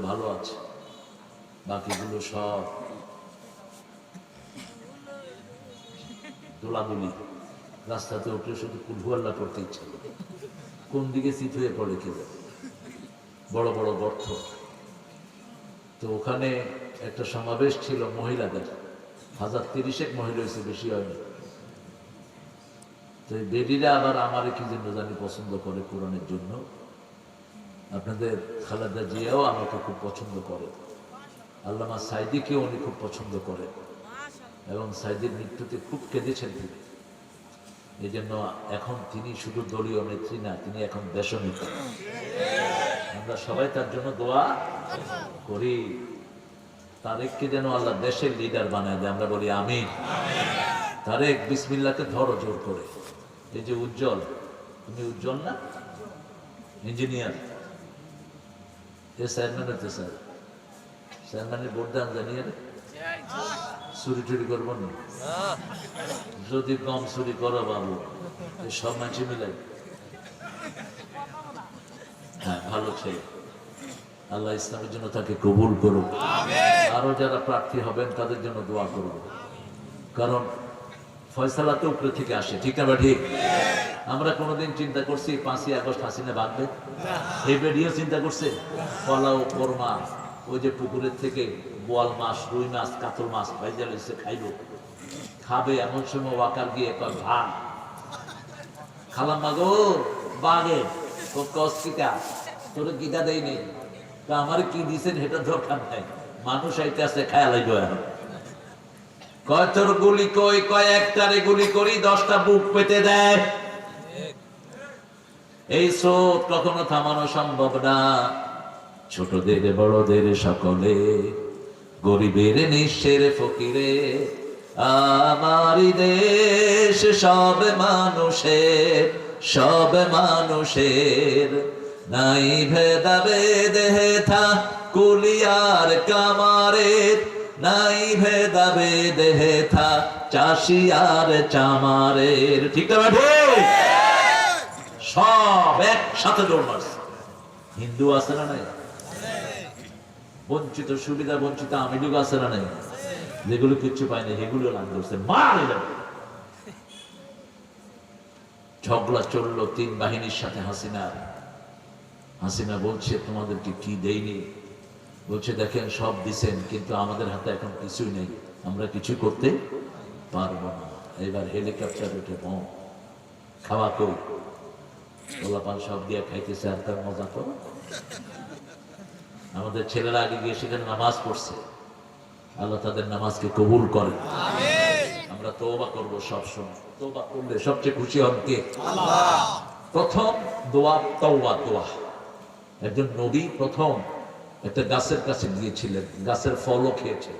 ভালো আছে, বাকিগুলো সব দোলাদুলি। রাস্তাতে উঠলে শুধু কুলহুয়াল্লা করতে ইচ্ছা করে, কোন দিকে চিত হয়ে পড়ে কে যাবে, বড় বড় গর্ত। তো ওখানে একটা সমাবেশ ছিল মহিলাদের, 1030 মহিলা হয়েছে, বেশি হয়নি। তো এই বেডিরা আবার আমারে কি জন্য জানি পছন্দ করে কোরআনের জন্য। আপনাদের খালেদা জিয়াও আমাকে খুব পছন্দ করে, আল্লামা সাইদিকেও উনি খুব পছন্দ করে, এবং সাইদির মৃত্যুতে খুব কেঁদেছেন তিনি। এই জন্য এখন তিনি শুধু দলীয় নেত্রী না, তিনি এখন দেশনেত্রী। আমরা সবাই তার জন্য দোয়া করি, তারেককে যেন আল্লাহ দেশের লিডার বানায় দেয়। আমরা বলি আমিন। তারেক বিসমিল্লাহকে ধরো জোর করে। এই যে উজ্জ্বল, তুমি উজ্জ্বল না, ইঞ্জিনিয়ার, এ চেয়ারম্যান হচ্ছে, স্যার চেয়ারম্যানের ভোট দান জানিয়ে চুরি টুরি করবো না, যদি কম চুরি করো বাবু, সব মানুষ মিলাই। হ্যাঁ, ভালো ছেলে, আল্লাহ ইসলামের জন্য তাকে কবুল করুক। আরো যারা প্রার্থী হবেন তাদের জন্য দোয়া করব, কারণ ফয়সালা তো উপরে থেকে আসে, ঠিক না? ঠিক। আমরা কোনোদিন চিন্তা করছি 5ই আগস্ট হাসিনা ভাগবে? এই বেডিও চিন্তা করছে পোলাও কোরমা, ওই যে পুকুরের থেকে বোয়াল মাছ, রুই মাছ, কাতল মাছ ভাইজা লইছে, খাইব, খাবে। এমন সময় ওয়াকার গিয়ে কয় ভাগ খালাম মাগো বাগে কস্তিকা তোর গীতা দেয় নেই, তা আমার কি দিছেন সেটা দরকার নাই, মানুষ আইতে আছে খায়া লাগবে। এখন কয় তোর গুলি কই, কয় একটারে গুলি করি 10টা বুক পেতে দেয়। এই স্রোত কখনো থামানো সম্ভব না, ছোটদের বড়দের সকলে, গরিবের নিঃস্বের ফকিরে, আমারই দেশ সব মানুষের, সব মানুষের, নাই ভেদাভেদ হেথা কুলিয়ার কামারের, নাই ভেদাভেদ হেথা চাষি আর চামারের, ঠিক না? ঠিক। সব একসাথে দৌড় মারছে। হিন্দু আছে না নাই? বঞ্চিত, সুবিধা বঞ্চিত আমিডুক আছে না নাই? যেগুলো কিচ্ছু পায়নি সেগুলো লাভ করছে, মার ঝগড়া চললো 3 বাহিনীর সাথে হাসিনার। হাসিনা বলছে তোমাদেরকে কি দেয়নি? বলছে দেখেন সব দিছেন, কিন্তু আমাদের হাতে এখন কিছুই নেই, আমরা কিছু করতে পারবো না। এবার হেলিকপ্টার উঠে বোম, খাওয়া কই, গোলাপান সব দিয়ে খাইতেছে, আর তার মজা তো। আমাদের ছেলেরা আগে গিয়ে সেখানে নামাজ পড়ছে, আল্লাহ তাদের নামাজকে কবুল করে। আমরা তওবা করব সবসময়, তওবা করলে সবচেয়ে খুশি হন কে? আল্লাহ। প্রথম দোয়া তওবা দোয়া। একজন নবী প্রথম একটা গাছের কাছে গিয়েছিলেন, গাছের ফলও খেয়েছেন।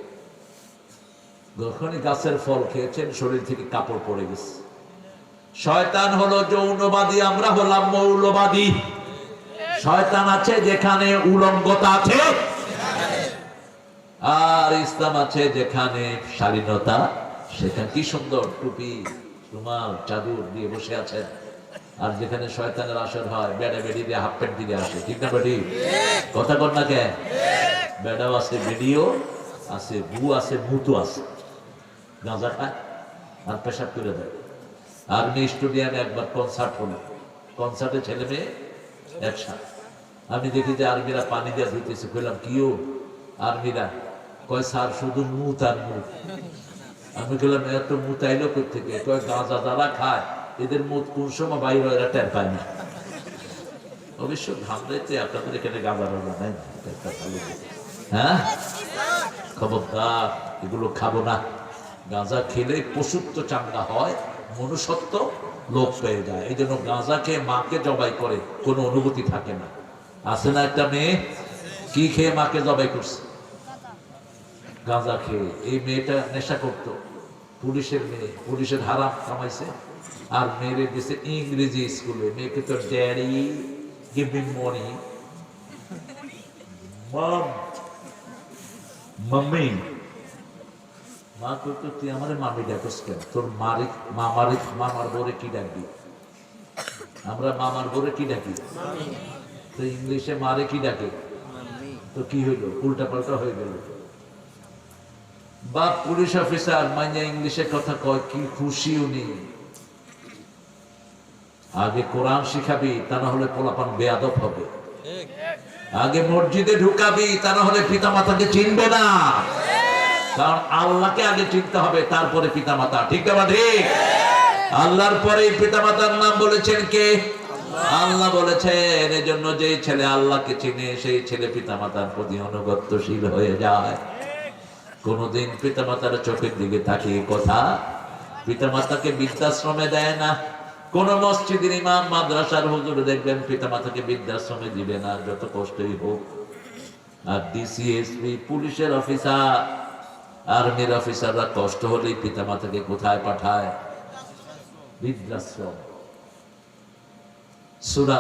যখনই গাছের ফল খেয়েছেন শরীর থেকে কাপড় পড়ে গেছে। শয়তান হলো যৌনবাদী, আমরা হলাম মৌলবাদী। শয়তান আছে যেখানে উলঙ্গতা আছে, আর ইসলাম আছে যেখানে শালীনতা, সেখানে কি সুন্দর টুপি রুমাল চাদর দিয়ে বসে আছেন। আর যেখানে শয়তানের আসর হয় বেড়া বেড়ি দিয়ে হাফ প্যান্ট দিয়ে আসে, ঠিক না? বেটি কথা কর না কে? বেড়াও আছে, বেডিও আছে, বু আছে, মুতু আছে, গাঁজা খায় আর পেশাব করে দেয়। আর্মি স্টেডিয়ামে একবার কনসার্ট হলো, কনসার্টে ছেলে মেয়ে একসাথে। আমি দেখি যে আর্মিরা পানি দিয়ে ধুইতেছে, কইলাম কিও আর্মিরা? কয় স্যার শুধু মুত আর মুত। আমি বললাম এত মুত আইলো কই থেকে? কয় গাঁজা যারা খায় এদের মুত কোন সময় বাইরে হয় এরা টের পায় না। অবশ্য ঘামড়াইতে আপনাদের এখানে গাঁজা রাজা নাই, হ্যাঁ খবরদার এগুলো খাবো না। গাঁজা খেলে পশুত্ব চাঙ্গা হয়, মনুষ্যত্ব লোপ পেয়ে যায়। এই জন্য গাঁজা খেয়ে মাকে জবাই করে কোনো অনুভূতি থাকে না। আছে না একটা মেয়ে কি খেয়ে মাকে জবাই করছে? গাঁজা খেয়ে। এই মেয়েটা নেশা করতো, পুলিশের মেয়ে, পুলিশের হারাম কামাইছে, আর মেয়েরে দিছে ইংরেজি স্কুলে। মেয়েকে তো ড্যাডি গিভ মি মানি, মম মাম্মি। মা করতো তুই আমার মামি ডাকস কেন? তোর মারিক মামারিক মামার বোরে কি ডাকবি? আমরা মামার বোরে কি ডাকি? তো ইংলিশে মারে কি ডাকে? তো কি হইলো, উল্টা পাল্টা হয়ে গেল। বাপ পুলিশ অফিসার, মাইয়া ইংলিশে কথা কয়, কি খুশি উনি। আগে কোরআন শিখাবি, তা না হলে পোলাপান বেয়াদব হবে। আগে মসজিদে ঢুকাবি, তা না হলে পিতা মাতাকে চিনবে না। কারণ আল্লাহকে আগে চিনতে হবে, তারপরে পিতা মাতা। ঠিক না ঠিক? আল্লাহর পরে পিতা মাতার নাম বলেছেন কে? আল্লাহ বলেছেন। এজন্য যেই ছেলে আল্লাহকে চিনে, সেই ছেলে পিতা মাতার প্রতি অনুগত্যশীল হয়ে যায়। কোনদিন পিতা মাতার চোখের দিকে তাকিয়ে কথা, পিতা মাতাকে বৃদ্ধাশ্রমে দেয় না। কোন মসজিদের ইমাম, মাদ্রাসার হুজুর দেখবেন পিতা মাতাকে বৃদ্ধাশ্রমে দিবে না, যত কষ্টই হোক। আর ডিসিএসপি, পুলিশের অফিসার, আর্মির অফিসাররা কষ্ট হলেই পিতা মাতাকে কোথায় পাঠায়? বৃদ্ধাশ্রম। সূরা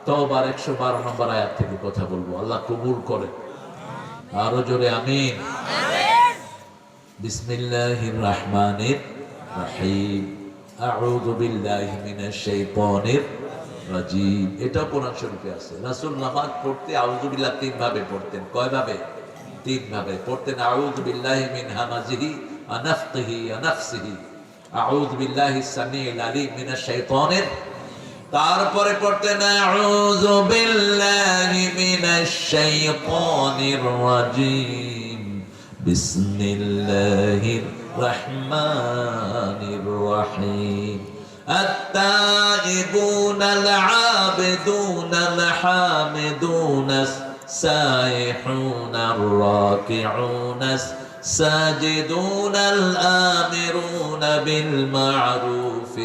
তওবার 112 নম্বর আয়াত থেকে কথা বলবো, আল্লাহ কবুল করে। আরো জোরে আমিন। বিসমিল্লাহির রহমানির রহিম। আউযু বিল্লাহি মিনাশ শাইতানির রাজিম। এটা কোরআন শরীফে আছে। রাসূল নামাজ পড়তে আউযু বিল্লাহ 3 ভাবে পড়তেন। কয় ভাবে? 3 ভাবে পড়তেন। আউযু বিল্লাহি মিন হামাজিহি ওয়া নাফখিহি ওয়া নাফসিহি। আউযু বিল্লাহিস সামিউল আলিম মিনাশ শাইতানির। তারপরে পড়তেন আউযু বিল্লাহি মিনাশ শাইতানির রাজিম। বিসমিল্লাহির রহমানির রহিম। التائبون العابدون الحامدون السائحون الراكعون الساجدون الآمرون بالمعروف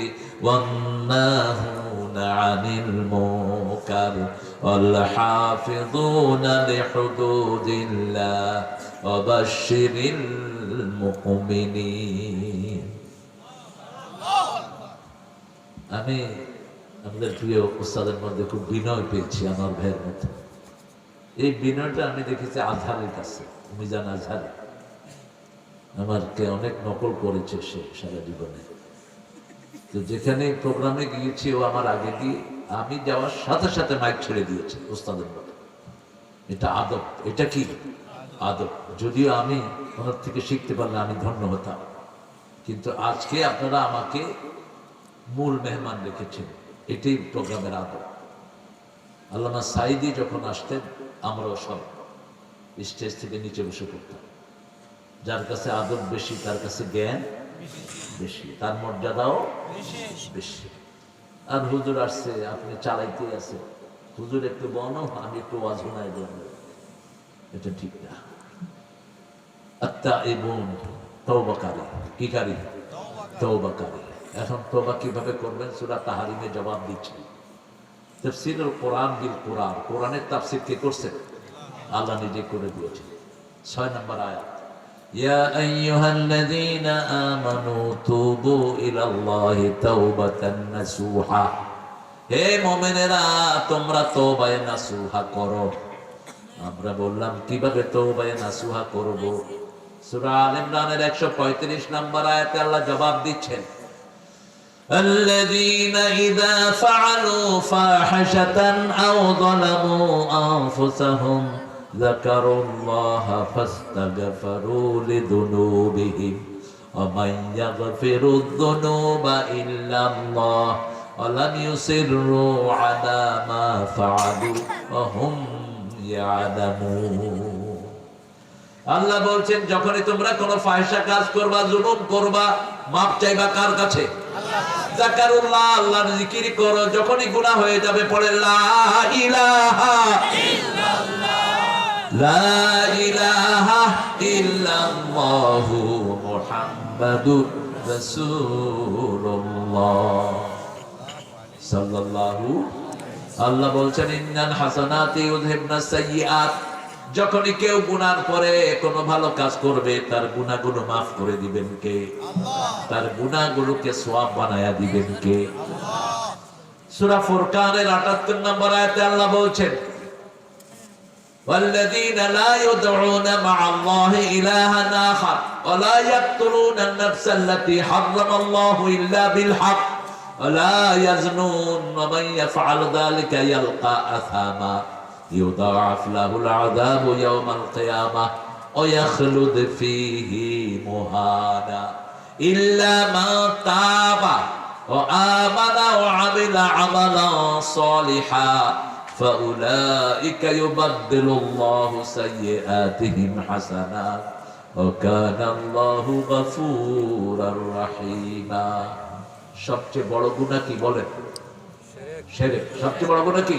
والناهون عن المنكر والحافظون لحدود الله وبشر المؤمنين. আমি আমাদের প্রিয় উস্তাদের মধ্যে খুব বিনয় পেয়েছি আমার ভাইয়ের মধ্যে। এই বিনয়টা আমি দেখেছি আজহারের কাছে, মিজান আজহার। আমাকে অনেক নকল করেছে সে সারা জীবনে। তো যেখানে প্রোগ্রামে গিয়েছি, ও আমার আগে গিয়ে, আমি যাওয়ার সাথে সাথে মাইক ছেড়ে দিয়েছে উস্তাদের মতো। এটা আদব। এটা কি আদব? যদিও আমি ওনার থেকে শিখতে পারলে আমি ধন্য হতাম, কিন্তু আজকে আপনারা আমাকে মূল মেহমান রেখেছেন, এটাই প্রোগ্রামের আদব। আল্লামা সাঈদী যখন আসতেন, আমরাও সব স্টেজ থেকে নিচে বসে পড়তাম। যার কাছে আদব বেশি, তার কাছে জ্ঞান বেশি, তার মর্যাদাও বেশি। আর হুজুর আসছে, আপনি চালাইতে আছে, হুজুর একটু বনো, আমি একটু ওয়াজ শোনাই দেব, এটা ঠিক না। আত্তাইবুন, তওবাকারী। কি কারী? তওবাকারী। এখন তওবা কিভাবে করবেন? সূরা তাহরিমে জবাব দিচ্ছি। তাফসীরুল কোরআন বিল কোরআন, কোরআনের তাফসীর কে করছেন? আল্লাহ নিজে করে দিয়েছেন। 6 নম্বর আয়াত, ইয়া আইয়ুহাল্লাযীনা আমানু তুবু ইলাল্লাহি তাওবাতান নাসুহা। হে মুমিনেরা, তোমরা তওবায়ে নাসুহা করো। আমরা বললাম কিভাবে তওবায়ে নাসুহা করব? সূরা আল ইমরানের 135 নম্বর আয়াতে আল্লাহ জবাব দিচ্ছেন, الذين إذا فعلوا فاحشة أو ظلموا أنفسهم ذكروا الله فاستغفروا لذنوبهم ومن يغفر الذنوب إلا الله ولم يصروا على ما فعلوا وهم يعلمون. আল্লাহ বলছেন, যখনই তোমরা কোনো ফাহিশা কাজ করবা, জুলুম করবা, মাপ চাইবা কার কাছে? যাকারুল্লাহ, আল্লাহর জিকির করো। যখনই গুনাহ হয়ে যাবে, পড়ে লা ইলাহা ইল্লাল্লাহ, লা ইলাহা ইল্লাল্লাহু মুহাম্মাদুর রাসূলুল্লাহ সাল্লাল্লাহু। আল্লাহ বলছেন, ইন্নাল হাসানাতি ইউযহিবনাস সাইয়্যাত। যখনই কেউ গুনার পরে কোনো ভালো কাজ করবে, তার গুনাহগুলো মাফ করে দিবেন কে? তার গুনাহগুলোকে সওয়াব বানায়া দিবেন কে? সূরা ফুরকানের 78 নম্বর আয়াতে আল্লাহ বলছেন, ওয়াল্লাযীনা লা ইউদউনা মা'আল্লাহি ইলাহান আখার ওয়া লা ইয়াকতুলুনা আন-নাফসাল্লাতী হারামাল্লাহু ইল্লা বিল হক ওয়া লা ইয়াজনুন ওয়া মান ইয়াফআল যালিকা ইয়ালকা আসামা يضاعف له العذاب يوم القيامة ويخلد فيه مهانا إلا من تاب وآمن وعمل عملا صالحا فأولئك يبدل الله سيئاتهم حسنات وكان الله غفورا رحيما সবচেয়ে বড় গুনাহ কি বলেন? শিরক। সবচেয়ে বড় গুনাহ কি?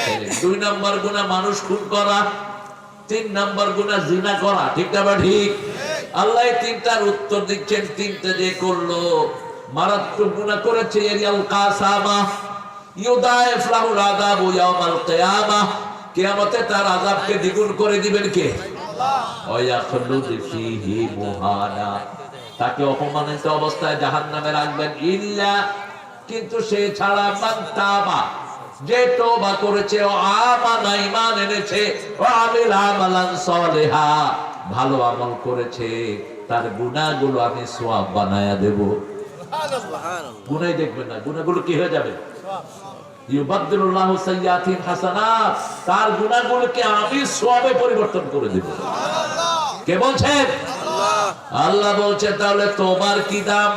শিরক। 2 নাম্বার গুনাহ মানুষ খুন করা, 3 নাম্বার গুনাহ জিনা করা। ঠিক না বা ঠিক? আল্লাহ এই তিনটার উত্তর দিচ্ছেন। তিনটা যে করলো মারাত্মক গুনাহ করেছে, এরিয়াল কাসামা ইউদাইফ লাহুল আযাবু ইয়াউমাল কিয়ামাহ, কিয়ামতে তার আযাবকে দ্বিগুণ করে দিবেন কে? আল্লাহ। ওয়া ইয়াখলুদু ফীহি মুহানা, তাকে অপমানিত অবস্থায় জাহান্নামে রাখবেন। ইল্লা, কিন্তু সে ছাড়া, মান তাবা, যে তওবা করেছে, ও আমানা, ঈমান এনেছে, ও আমিল আমালান সালিহা, ভালো আমল করেছে, তার গুনাহগুলো আমি সওয়াব বানায়া দেব। সুবহানাল্লাহ। গুনাহ দেখবেন না, গুনাহগুলো কি হয়ে যাবে? ইউবাদদিলুল্লাহু সাইয়্যাতিহিম হাসানাত, তার গুনাহগুলোকে আমি সওয়াবে পরিবর্তন করে দেব। সুবহানাল্লাহ। কে বলছেন? আল্লাহ। আল্লাহ বলছেন। তাহলে তওবার কি দাম?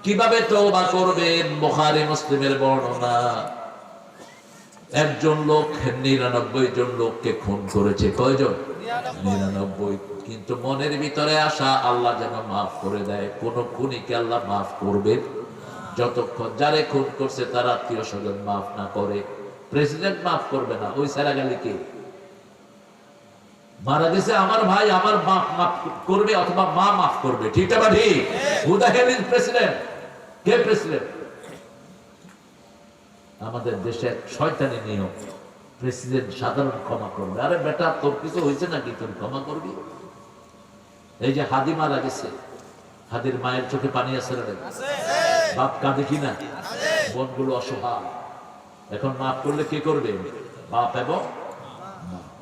কিভাবে তওবা করবেন? বুখারী মুসলিমের বর্ণনা। একজন লোক 99 জন লোককে খুন করেছে। কয়জন? 99। কিন্তু মনের ভিতরে আশা আল্লাহ যেন মাফ করে দেয়। কোন খুনিকে আল্লাহ মাফ করবে যতক্ষণ যারে খুন করছে তার আত্মীয় স্বজন মাফ না করে। প্রেসিডেন্ট মাফ করবে না, ওই সারা গেলে কি মারা গেছে আমার ভাই, আমার বাপ মাফ করবে অথবা মা মাফ করবে। ঠিক না ঠিক? Who the hell is president? কে প্রেসিডেন্ট? আমাদের দেশে শয়তানি নিয়ম, প্রেসিডেন্ট সাধারণ ক্ষমা করবে। আরে বেটা, তোর কিছু হয়েছে নাকি তোর ক্ষমা করবি? এই যে হাদি মারা গেছে, হাদির মায়ের চোখে পানি আছে না? বাপ কাঁদে কিনা? বোনগুলো অসহায়, এখন মাফ করলে কে করবে? বাপ এবং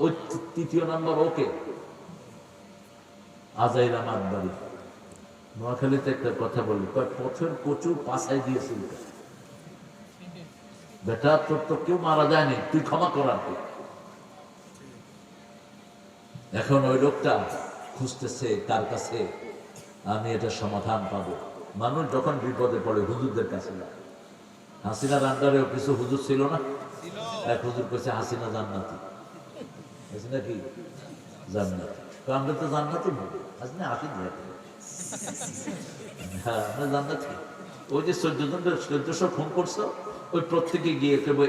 ওই 3 নম্বর ওকে আজাইর আমার বাড়ি নোয়াখালীতে একটা কথা বলি, পথের কচু পাশায় দিয়েছিল। বেটা, তোর তো কেউ মারা যায়নি, তুই ক্ষমা করার কে? এখন ওই লোকটা খুঁজতেছে কার কাছে আমি এটা সমাধান পাবো। মানুষ যখন বিপদে পড়ে হুজুরদের কাছে যায়। হাসিনার আন্ডারেও কিছু হুজুর ছিল না? এক হুজুর কইছে হাসিনা জান্নাতি। হাসিনা কি জান্নাতি? তো আমরা তো জান্নাতি বলি, হাসিনা হাসিন হ্যাঁ আমরা জান্নাতি। ওই যে 1400 খুন করছো, ওই প্রত্যেকে গিয়ে কেবল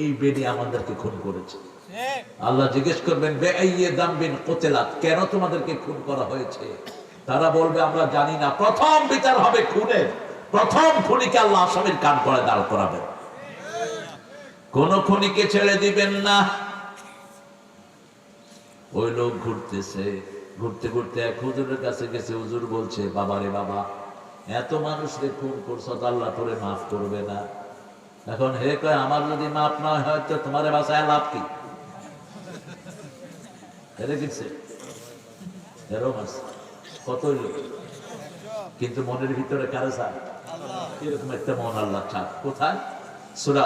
এই বেদি আমাদেরকে খুন করেছে। আল্লাহ জিজ্ঞেস করবেন বেআইয়ে দামবিন কুতিলাত, কেন তোমাদেরকে খুন করা হয়েছে? তারা বলবে আমরা জানি না। প্রথম বিচার হবে খুনের। প্রথম খুনিকে আল্লাহ আসামির কান করে দাঁড় করাবেন। কোন খুনিকে ছেড়ে দিবেন না। ওই লোক ঘুরতেছে, ঘুরতে ঘুরতে এক হুজুরের কাছে গেছে। হুজুর বলছে, বাবারে বাবা, এত মানুষকে খুন করছো, আল্লাহ তোরে মাফ করবে না। এখন হে কয়, আমার যদি মাফ না হয় তো তোমারে বাসায় লাভ কি? কত লোক, কিন্তু মনের ভিতরে কারে চায়? এরকম একটা মন আল্লাহ চায়। কোথায়? সূরা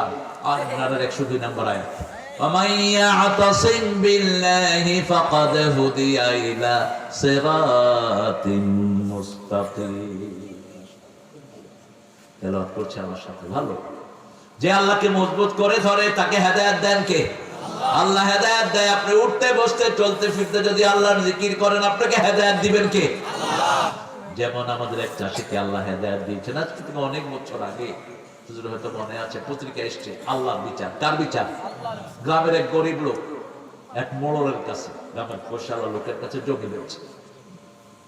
আল-ইমরানের 102 নম্বর আয়াত। وَمَن يَعْتَصِمْ بِاللَّهِ فَقَدْ هُدِيَ إِلَى صِرَاطٍ مُسْتَقِيمٍ। তেলাওয়াত করছে আমার সাথে ভালো। যে আল্লাহকে মজবুত করে ধরে তাকে হেদায়েত দেন কে? আল্লাহ হেদায়েত দেয়। আপনি উঠতে বসতে চলতে ফিরতে যদি আল্লাহর জিকির করেন, আপনাকে হেদায়েত দিবেন কে? আল্লাহ। যেমন আমাদের এক চাষিকে আল্লাহ হেদায়েত দিয়েছেন আজ থেকে অনেক বছর আগে। হুজুর হয়তো মনে আছে, পত্রিকা এসছে আল্লাহর বিচার। কার বিচার? গ্রামের এক গরিব লোক এক মোড়লের কাছে, গ্রামের পয়সাওয়ালা লোকের কাছে জমি দিচ্ছে।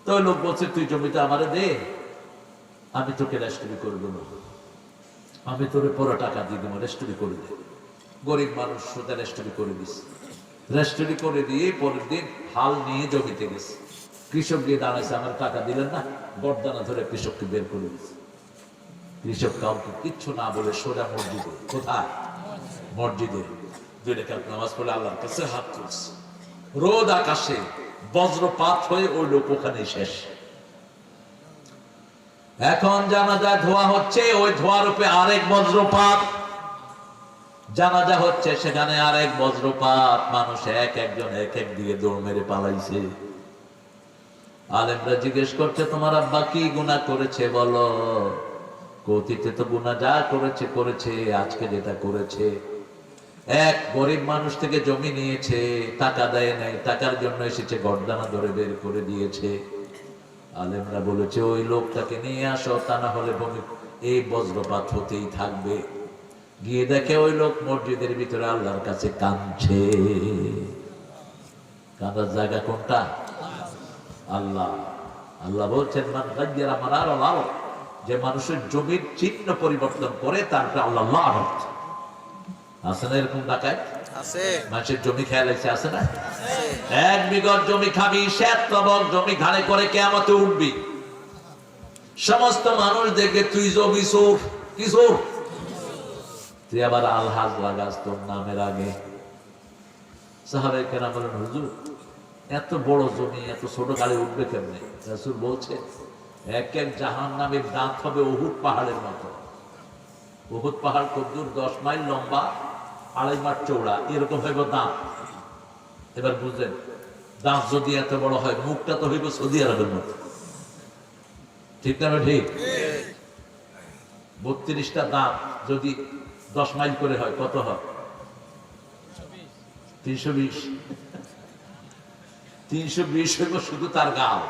তো ওই লোক বলছে, তুই জমিটা আমারে দে, আমি তোকে রেস্টুরি করে দেবো, আমি তোরে পরে টাকা দিয়ে দেবো, রেস্টুরি করে দে। গরিব মানুষ সোজা রেস্টুরি করে দিছে। রেস্টুরি করে দিয়ে পরের দিন হাল নিয়ে জমিতে গেছে। কৃষক গিয়ে দাঁড়াইছে, আমার টাকা দিলেন না, গর্দানা ধরে কৃষককে বের করে দিছে। কৃষক কাউকে কিচ্ছু না বলে সোজা মসজিদে। কোথায়? মসজিদে 2 রাকাত নামাজ পড়ে আল্লাহর কাছে হাত তুলছে। রোদ আকাশে বজ্রপাত হয়ে ওই লোক ওখানে শেষ। এখন জানা যায় ধোয়া হচ্ছে, ওই ধোয়ার উপরে আরেক বজ্রপাত। জানাজা হচ্ছে, সেখানে আরেক বজ্রপাত, মানুষ একজন এক দিকে দৌড় মেরে পালাইছে। আলেমরা জিজ্ঞেস করছে, তোমার আব্বা কি গুনাহ করেছে বলো? অতীতে তো গুনাহ যা করেছে করেছে, আজকে যেটা করেছে, এক গরিব মানুষ থেকে জমি নিয়েছে, টাকা দেয় নাই, টাকার জন্য এসেছে, গর্দানা ধরে বের করে দিয়েছে। আলেমরা বলেছে, ওই লোকটাকে নিয়ে আসো, তা না হলে এই বজ্রপাত হতেই থাকবে। গিয়ে দেখে ওই লোক মসজিদের ভিতরে আল্লাহর কাছে কাঁদছে। কাঁদার জায়গা কোনটা? আল্লাহ। আল্লাহ বলছেন, মান গায়্যারা মানারাল আরদ, যে মানুষের জমির চিহ্ন পরিবর্তন করে, তারপরে আল্লাহ লানত। আছে না এরকম ডাকাত? আছে। মানুষের জমি খেয়াল আছে, আছে না? এক বিঘত জমি খাবি, ৭ লবক জমি ঘাড়ে করে কিয়ামতে উঠবি। সমস্ত মানুষ দেখবে তুই জমি চোর, কি চোর? তুই আবার আলহাজ লাগাস তোর নামের আগে। সাহাবায়ে কেরাম বলেন, হুজুর এত বড় জমি এত ছোট গাড়ি উঠবে কেমনে? রাসূল বলছে, এক এক জাহান্নামের দাঁত হবে উহুদ পাহাড়ের মতো। উহুদ পাহাড় কদ্দুর? 10 মাইল লম্বা, 2.5 মাইল চৌড়া, এরকম হইব দাঁত। এবার বুঝলেন, দাঁত যদি এত বড় হয়, মুখটা তো হইব সৌদি আরবের মতো। ঠিক না? ঠিক। 32টা দাঁত যদি 10 মাইল করে হয়, কত হয়? 320। 320 হইব শুধু তার গাল।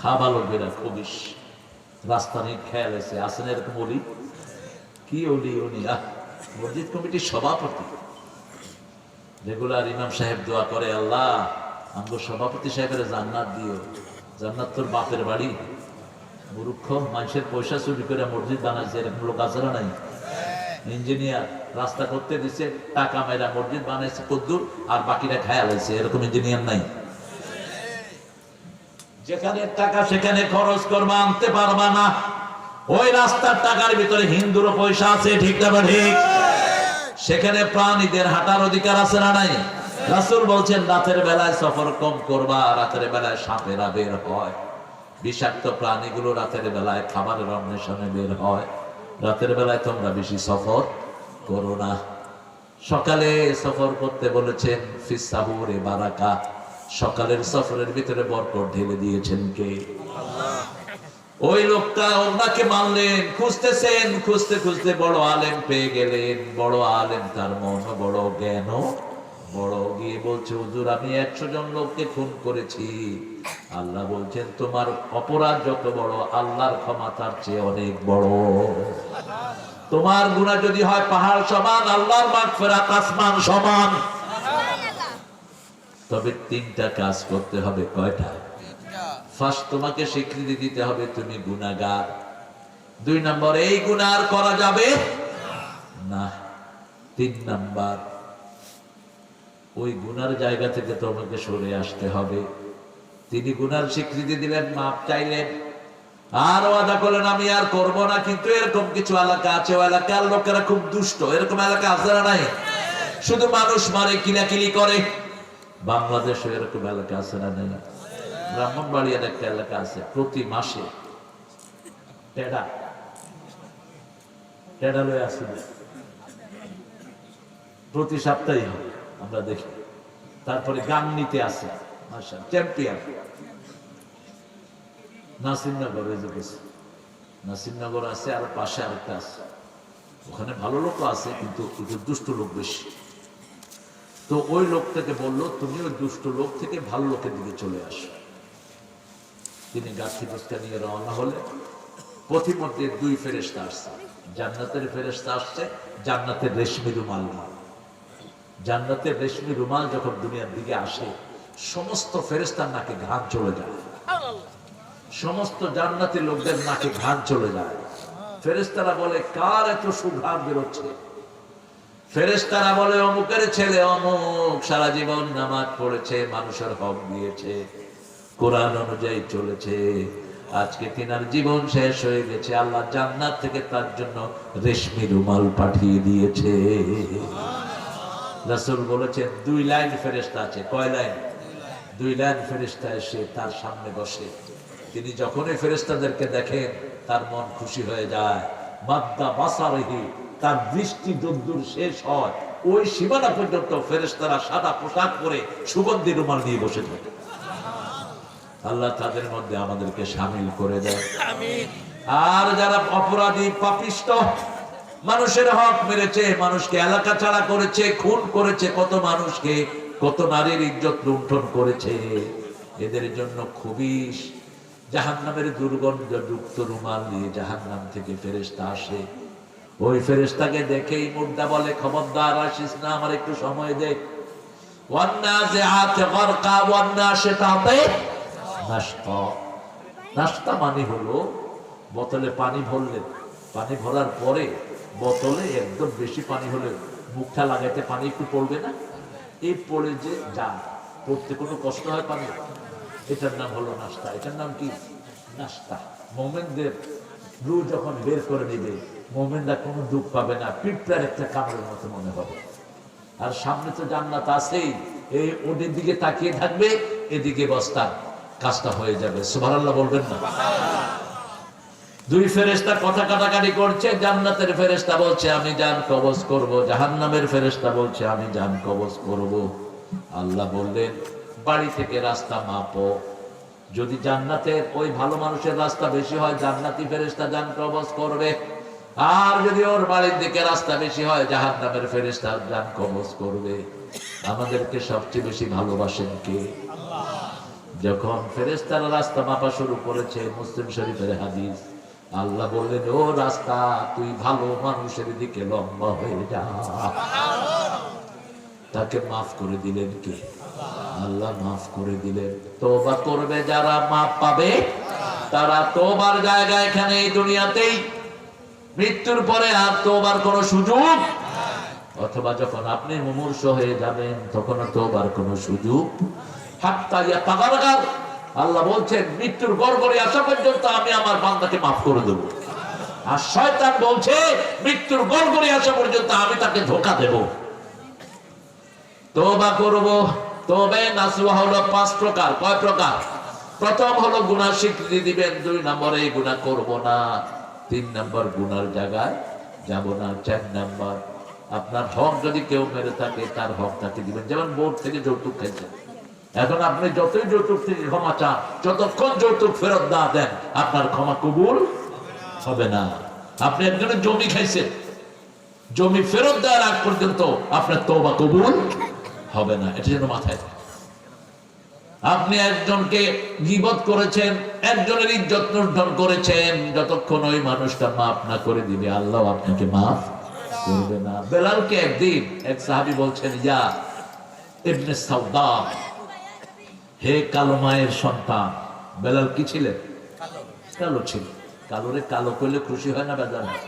খাবালো বেড়া খবিস, রাস্তা নিয়ে খেয়াল আছে। আসেন এরকম বলি, কি ওলি উনি মসজিদ কমিটির সভাপতি, রেগুলার ইমাম সাহেব দোয়া করে, আল্লাহ আমগো সভাপতি সাহেবের জান্নাত দিও। জান্নাত তোর বাপের বাড়ি? মূর্খ, মানুষের পয়সা চুরি করে মসজিদ বানাইছে, এরকম লোক আছে না নাই? ইঞ্জিনিয়ার রাস্তা করতে দিছে, টাকা মেরা মসজিদ বানাইছে কদ্দুর, আর বাকিটা খেয়াল আছে, এরকম ইঞ্জিনিয়ার নাই? যেখানে টাকা সেখানে খরচ করবা, আনতে পারবা না। ওই রাস্তার টাকার ভিতরে হিন্দুরও পয়সা আছে, ঠিক না ঠিক? সেখানে প্রাণীদের হাঁটার অধিকার আছে না নাই? রাসূল বলছেন, রাতের বেলায় সফর কম করবা, রাতের বেলায় সাপেরা বের হয়, বিষাক্ত প্রাণীগুলো রাতের বেলায় খাবারের অন্বেষণে বের হয়। রাতের বেলায় তোমরা বেশি সফর করো না। সকালে সফর করতে বলেছেন, ফিস সাহুরে বারাকা, সকালের সফরের ভিতরে বরকত ঢেলে দিয়েছেন কে? আল্লাহ। ওই লোকটা ওনাকে মানলেন, খুঁজতেছেন, খুঁজতে খুঁজতে বড় আলেম পেয়ে গেলেন। বড় আলেম, তার মন বড়, জ্ঞান বড়। গিয়ে বলছে, হুজুর আমি 100 জন লোককে খুন করেছি। আল্লাহ বলছেন, তোমার অপরাধ যত বড়, আল্লাহর ক্ষমা তার চেয়ে অনেক বড়। তোমার গুনাহ যদি হয় পাহাড় সমান, আল্লাহর মাগফিরাত আসমান সমান। তবে 3টা কাজ করতে হবে। কয়টা? ফার্স্ট, তোমাকে স্বীকৃতি দিতে হবে তুমি গুনাহগার। 2 নম্বর, এই গুনাহ আর করা যাবে না। 3 নম্বর, ওই গুনার জায়গা থেকে তোমাকে সরে আসতে হবে। তিনি গুনার স্বীকৃতি দিলেন, মাপ চাইলেন, আর ওয়াদা করলেন আমি আর করব না। কিন্তু এরকম কিছু এলাকা আছে, ওই এলাকার লোকেরা খুব দুষ্ট। এরকম এলাকা আছে না নাই? শুধু মানুষ মারে, কিলাকিলি করে। বাংলাদেশে এরকম এলাকা আছে না নাই? ব্রাহ্মণবাড়িয়ার একটা এলাকা আছে, প্রতি মাসে টেডা লয়ে আসি, প্রতি সপ্তাহে হবে, আমরা দেখি। তারপরে গাংনীতে আছে চ্যাম্পিয়ন, নাসিরনগর নাসিরনগর আছে, আর পাশে আরেকটা আছে। ওখানে ভালো লোক আছে, কিন্তু দুষ্ট লোক বেশি। তো ওই লোকটাকে বললো, তুমি ওই দুষ্ট লোক থেকে ভালো লোকের দিকে চলে আসো। তিনি গাছি বস্তা নিয়ে রওনা হলে, পথিমধ্যে 2 ফেরেশতা আসছে। জান্নাতের ফেরেশতা আসছে, জান্নাতের রেশমি রুমাল নিয়ে। জান্নাতের রেশমি রুমাল যখন দুনিয়ার দিকে আসে, সমস্ত ফেরেশতার নাকে ঘাম চলে যায়। সমস্ত জান্নাতের লোকদের নাকে ঘাম চলে যায়। ফেরেশতারা বলে, কার এত সুঘ্রাণ বেরোচ্ছে? ফেরেশতারা বলে, অমুকের ছেলে অমুক, সারা জীবন নামাজ পড়েছে, মানুষের হক দিয়েছে, কোরআন অনুযায়ী চলেছে, আজকে তিনার জীবন শেষ হয়ে গেছে, আল্লাহ জান্নাত থেকে তার জন্য রেশমি রুমাল পাঠিয়ে দিয়েছে। রাসূল বলেছেন, 2 লাইন ফেরেশতা আছে। কয় লাইন? 2 লাইন ফেরেশতা এসে তার সামনে বসে। তিনি যখনই ফেরেশতাদেরকে দেখেন, তার মন খুশি হয়ে যায়। মাদ্দা বাসারিহি, তার দৃষ্টি যদ্দূর শেষ হয় ওই সীমানা পর্যন্ত ফেরেশতারা সাদা পোশাক পরে সুগন্ধি রুমাল নিয়ে বসে থাকে। আল্লাহ তাদের মধ্যে আমাদেরকে শামিল করে দেয়। আর যারা অপরাধী পাপিষ্ট, মানুষের হক মেরেছে, মানুষকে এলাকা ছাড়া করেছে, খুন করেছে, কত মানুষকে, কত নারীর ইজ্জত লুণ্ঠন করেছে, এদের জন্য খুবই জাহান্নামের দুর্গন্ধযুক্ত রুমাল নিয়ে জাহান্নাম থেকে ফেরেশতা আসে। ওই ফেরেশতাকে দেখেই মুর্দা বলে, খবরদার আসিস না, আমার একটু সময় দে। ওয়ান্নাজিআতি গারকা ওয়ান্নাশিতাতি নাশতা। নাশতা মানে হলো বোতলে পানি ভরলেন, পানি ভরার পরে বোতলে একদম বেশি পানি হলে মুখটা লাগাইতে পানি একটু পড়বে না, এই পড়ে যে যা পড়তে কোনো কষ্ট হয় পানি, এটার নাম হলো নাস্তা। এটার নাম কি? নাস্তা। মোমেনদের রু যখন বের করে দিবে, মোমেনরা কোনো দুঃখ পাবে না, পিঁপড়ার একটা কামড়ের মতো মনে হবে। আর সামনে তো জান্নাত আছেই, এই ওদের দিকে তাকিয়ে থাকবে, এদিকে বস্তা কাজটা হয়ে যাবে। সুবহানাল্লাহ বলবেন না? দুই ফেরেশতা কথা কাটাকাটি করছে। জান্নাতের ফেরেশতা বলছে আমি জান কবজ করব, জাহান্নামের ফেরেশতা বলছে আমি জান কবজ করব। আল্লাহ বললেন বাড়ি থেকে রাস্তা মাপো, যদি জান্নাতের ওই ভালো মানুষের রাস্তা বেশি হয় জান্নাতি ফেরেশতা জান কবজ করবে, আর যদি ওর বাড়ির দিকে রাস্তা বেশি হয় জাহান্নামের ফেরেশতা জান কবজ করবে। আমাদেরকে সবচেয়ে বেশি ভালোবাসেন কে? যখন ফেরেশতারা রাস্তা মাপা শুরু করেছে, মুসলিম শরীফের হাদিস, আল্লাহ বললেন ও রাস্তা তুই ভালো মানুষের দিকে লম্বা হয়ে যা। তাকে মাফ করে দিলেন কে? আল্লাহ মাফ করে দিলেন। তওবা করবে যারা মাফ পাবে, তারা তওবার জায়গা এখানে এই দুনিয়াতেই, মৃত্যুর পরে আর তওবার কোনো সুযোগ, অথবা যখন আপনি মুমূর্ষ হয়ে যাবেন তখন তওবার কোনো সুযোগ। হাত্তা ইয়াতাগারগার, আল্লাহ বলছেন মৃত্যুর গড়গড়ে আসা পর্যন্ত আমি আমার বান্দাকে মাফ করে দেব। আর শয়তান বলছে মৃত্যুর গড়গড়ে আসা পর্যন্ত আমি তাকে ধোঁকা দেব। তওবা করব। তবে নাসুহা হলো 5 প্রকার। কয় প্রকার? প্রথম হলো গুনাহ স্বীকৃতি দিবেন, 2 নম্বরে এই গুনাহ করব না, 3 নম্বর গুনার জায়গায় যাব না, 4 নম্বর আপনার হক যদি কেউ মেরে থাকে তার হক তাকে দিবেন। যেমন বোর্ড থেকে যৌতুক খাইছেন, এখন আপনি যতই যৌতুক থেকে ক্ষমা চান, যতক্ষণ যৌতুক ফেরত না দেন আপনার ক্ষমা কবুল হবে না। আপনি একজনের জমি খাইছেন, জমি ফেরত দেওয়ার আগ পর্যন্ত আপনার তওবা কবুল হবে না, এটা যেন মাথায় থাকে। আপনি একজনকে গীবত করেছেন, একজনের ইজ্জত লুণ্ঠন করেছেন, যতক্ষণ ওই মানুষটা মাফ না করে দিবে আল্লাহ আপনাকে মাফ করবে না। বেলালকে একদিন এক সাহাবী বলছেন, ইয়া ইবনে সাউদা, হে কালো মায়ের সন্তান। বেলাল কি ছিলেন? কালো ছিল। কালোরে কালো করলে খুশি হয় না বেজার হয়?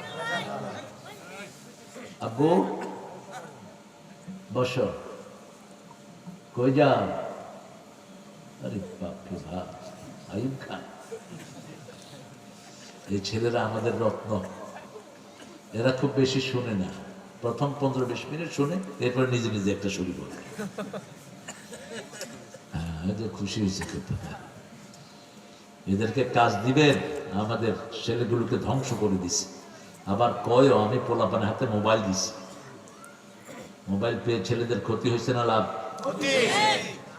আব্বু বসো, কই যাও? আরে বাপরে বাপ, আইয়ুব খান। এই ছেলেরা আমাদের রত্ন, এরা খুব বেশি শুনে না, প্রথম 15-20 মিনিট শুনে এরপর নিজে নিজে একটা শুরু করে। খুশি হয়েছে, এদেরকে কাজ দিবেন, আমাদের ছেলেগুলোকে ধ্বংস করে দিছে। আবার কয়ও আমি পোলাপানের হাতে মোবাইল দিছি, মোবাইল পেয়ে ছেলেদের ক্ষতি হয়েছে না লাভ?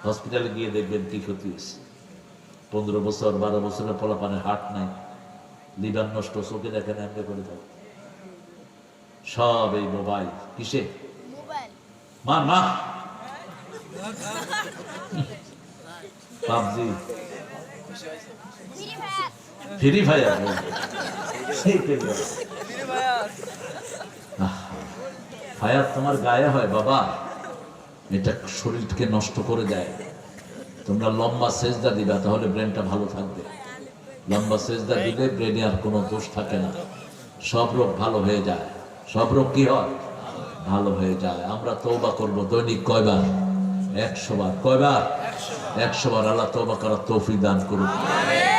হসপিটালে গিয়ে দেখবেন কি ক্ষতি হয়েছে। 15 বছর 12 বছরের পোলাপানের হার্ট নাই, লিভার নষ্ট, চোখে দেখেন এমনি করে থাকে, সব এই মোবাইল। কিসে? মা মা পাবজি, ফ্রি ফায়ার, ফায়ার তোমার গায়ে হয় বাবা, এটা শরীরকে নষ্ট করে দেয়। তোমরা লম্বা সেজদা দিবা, তাহলে ব্রেনটা ভালো থাকবে। লম্বা সেজদা দিলে ব্রেনে আর কোনো দোষ থাকে না, সব রোগ ভালো হয়ে যায়। সব রোগ কি হয়? ভালো হয়ে যায়। আমরা তওবা করব দৈনিক কয়বার? 100 বার। কয়বার? 100 বার। আল্লাহ তওবা করার তৌফিক দান করুন।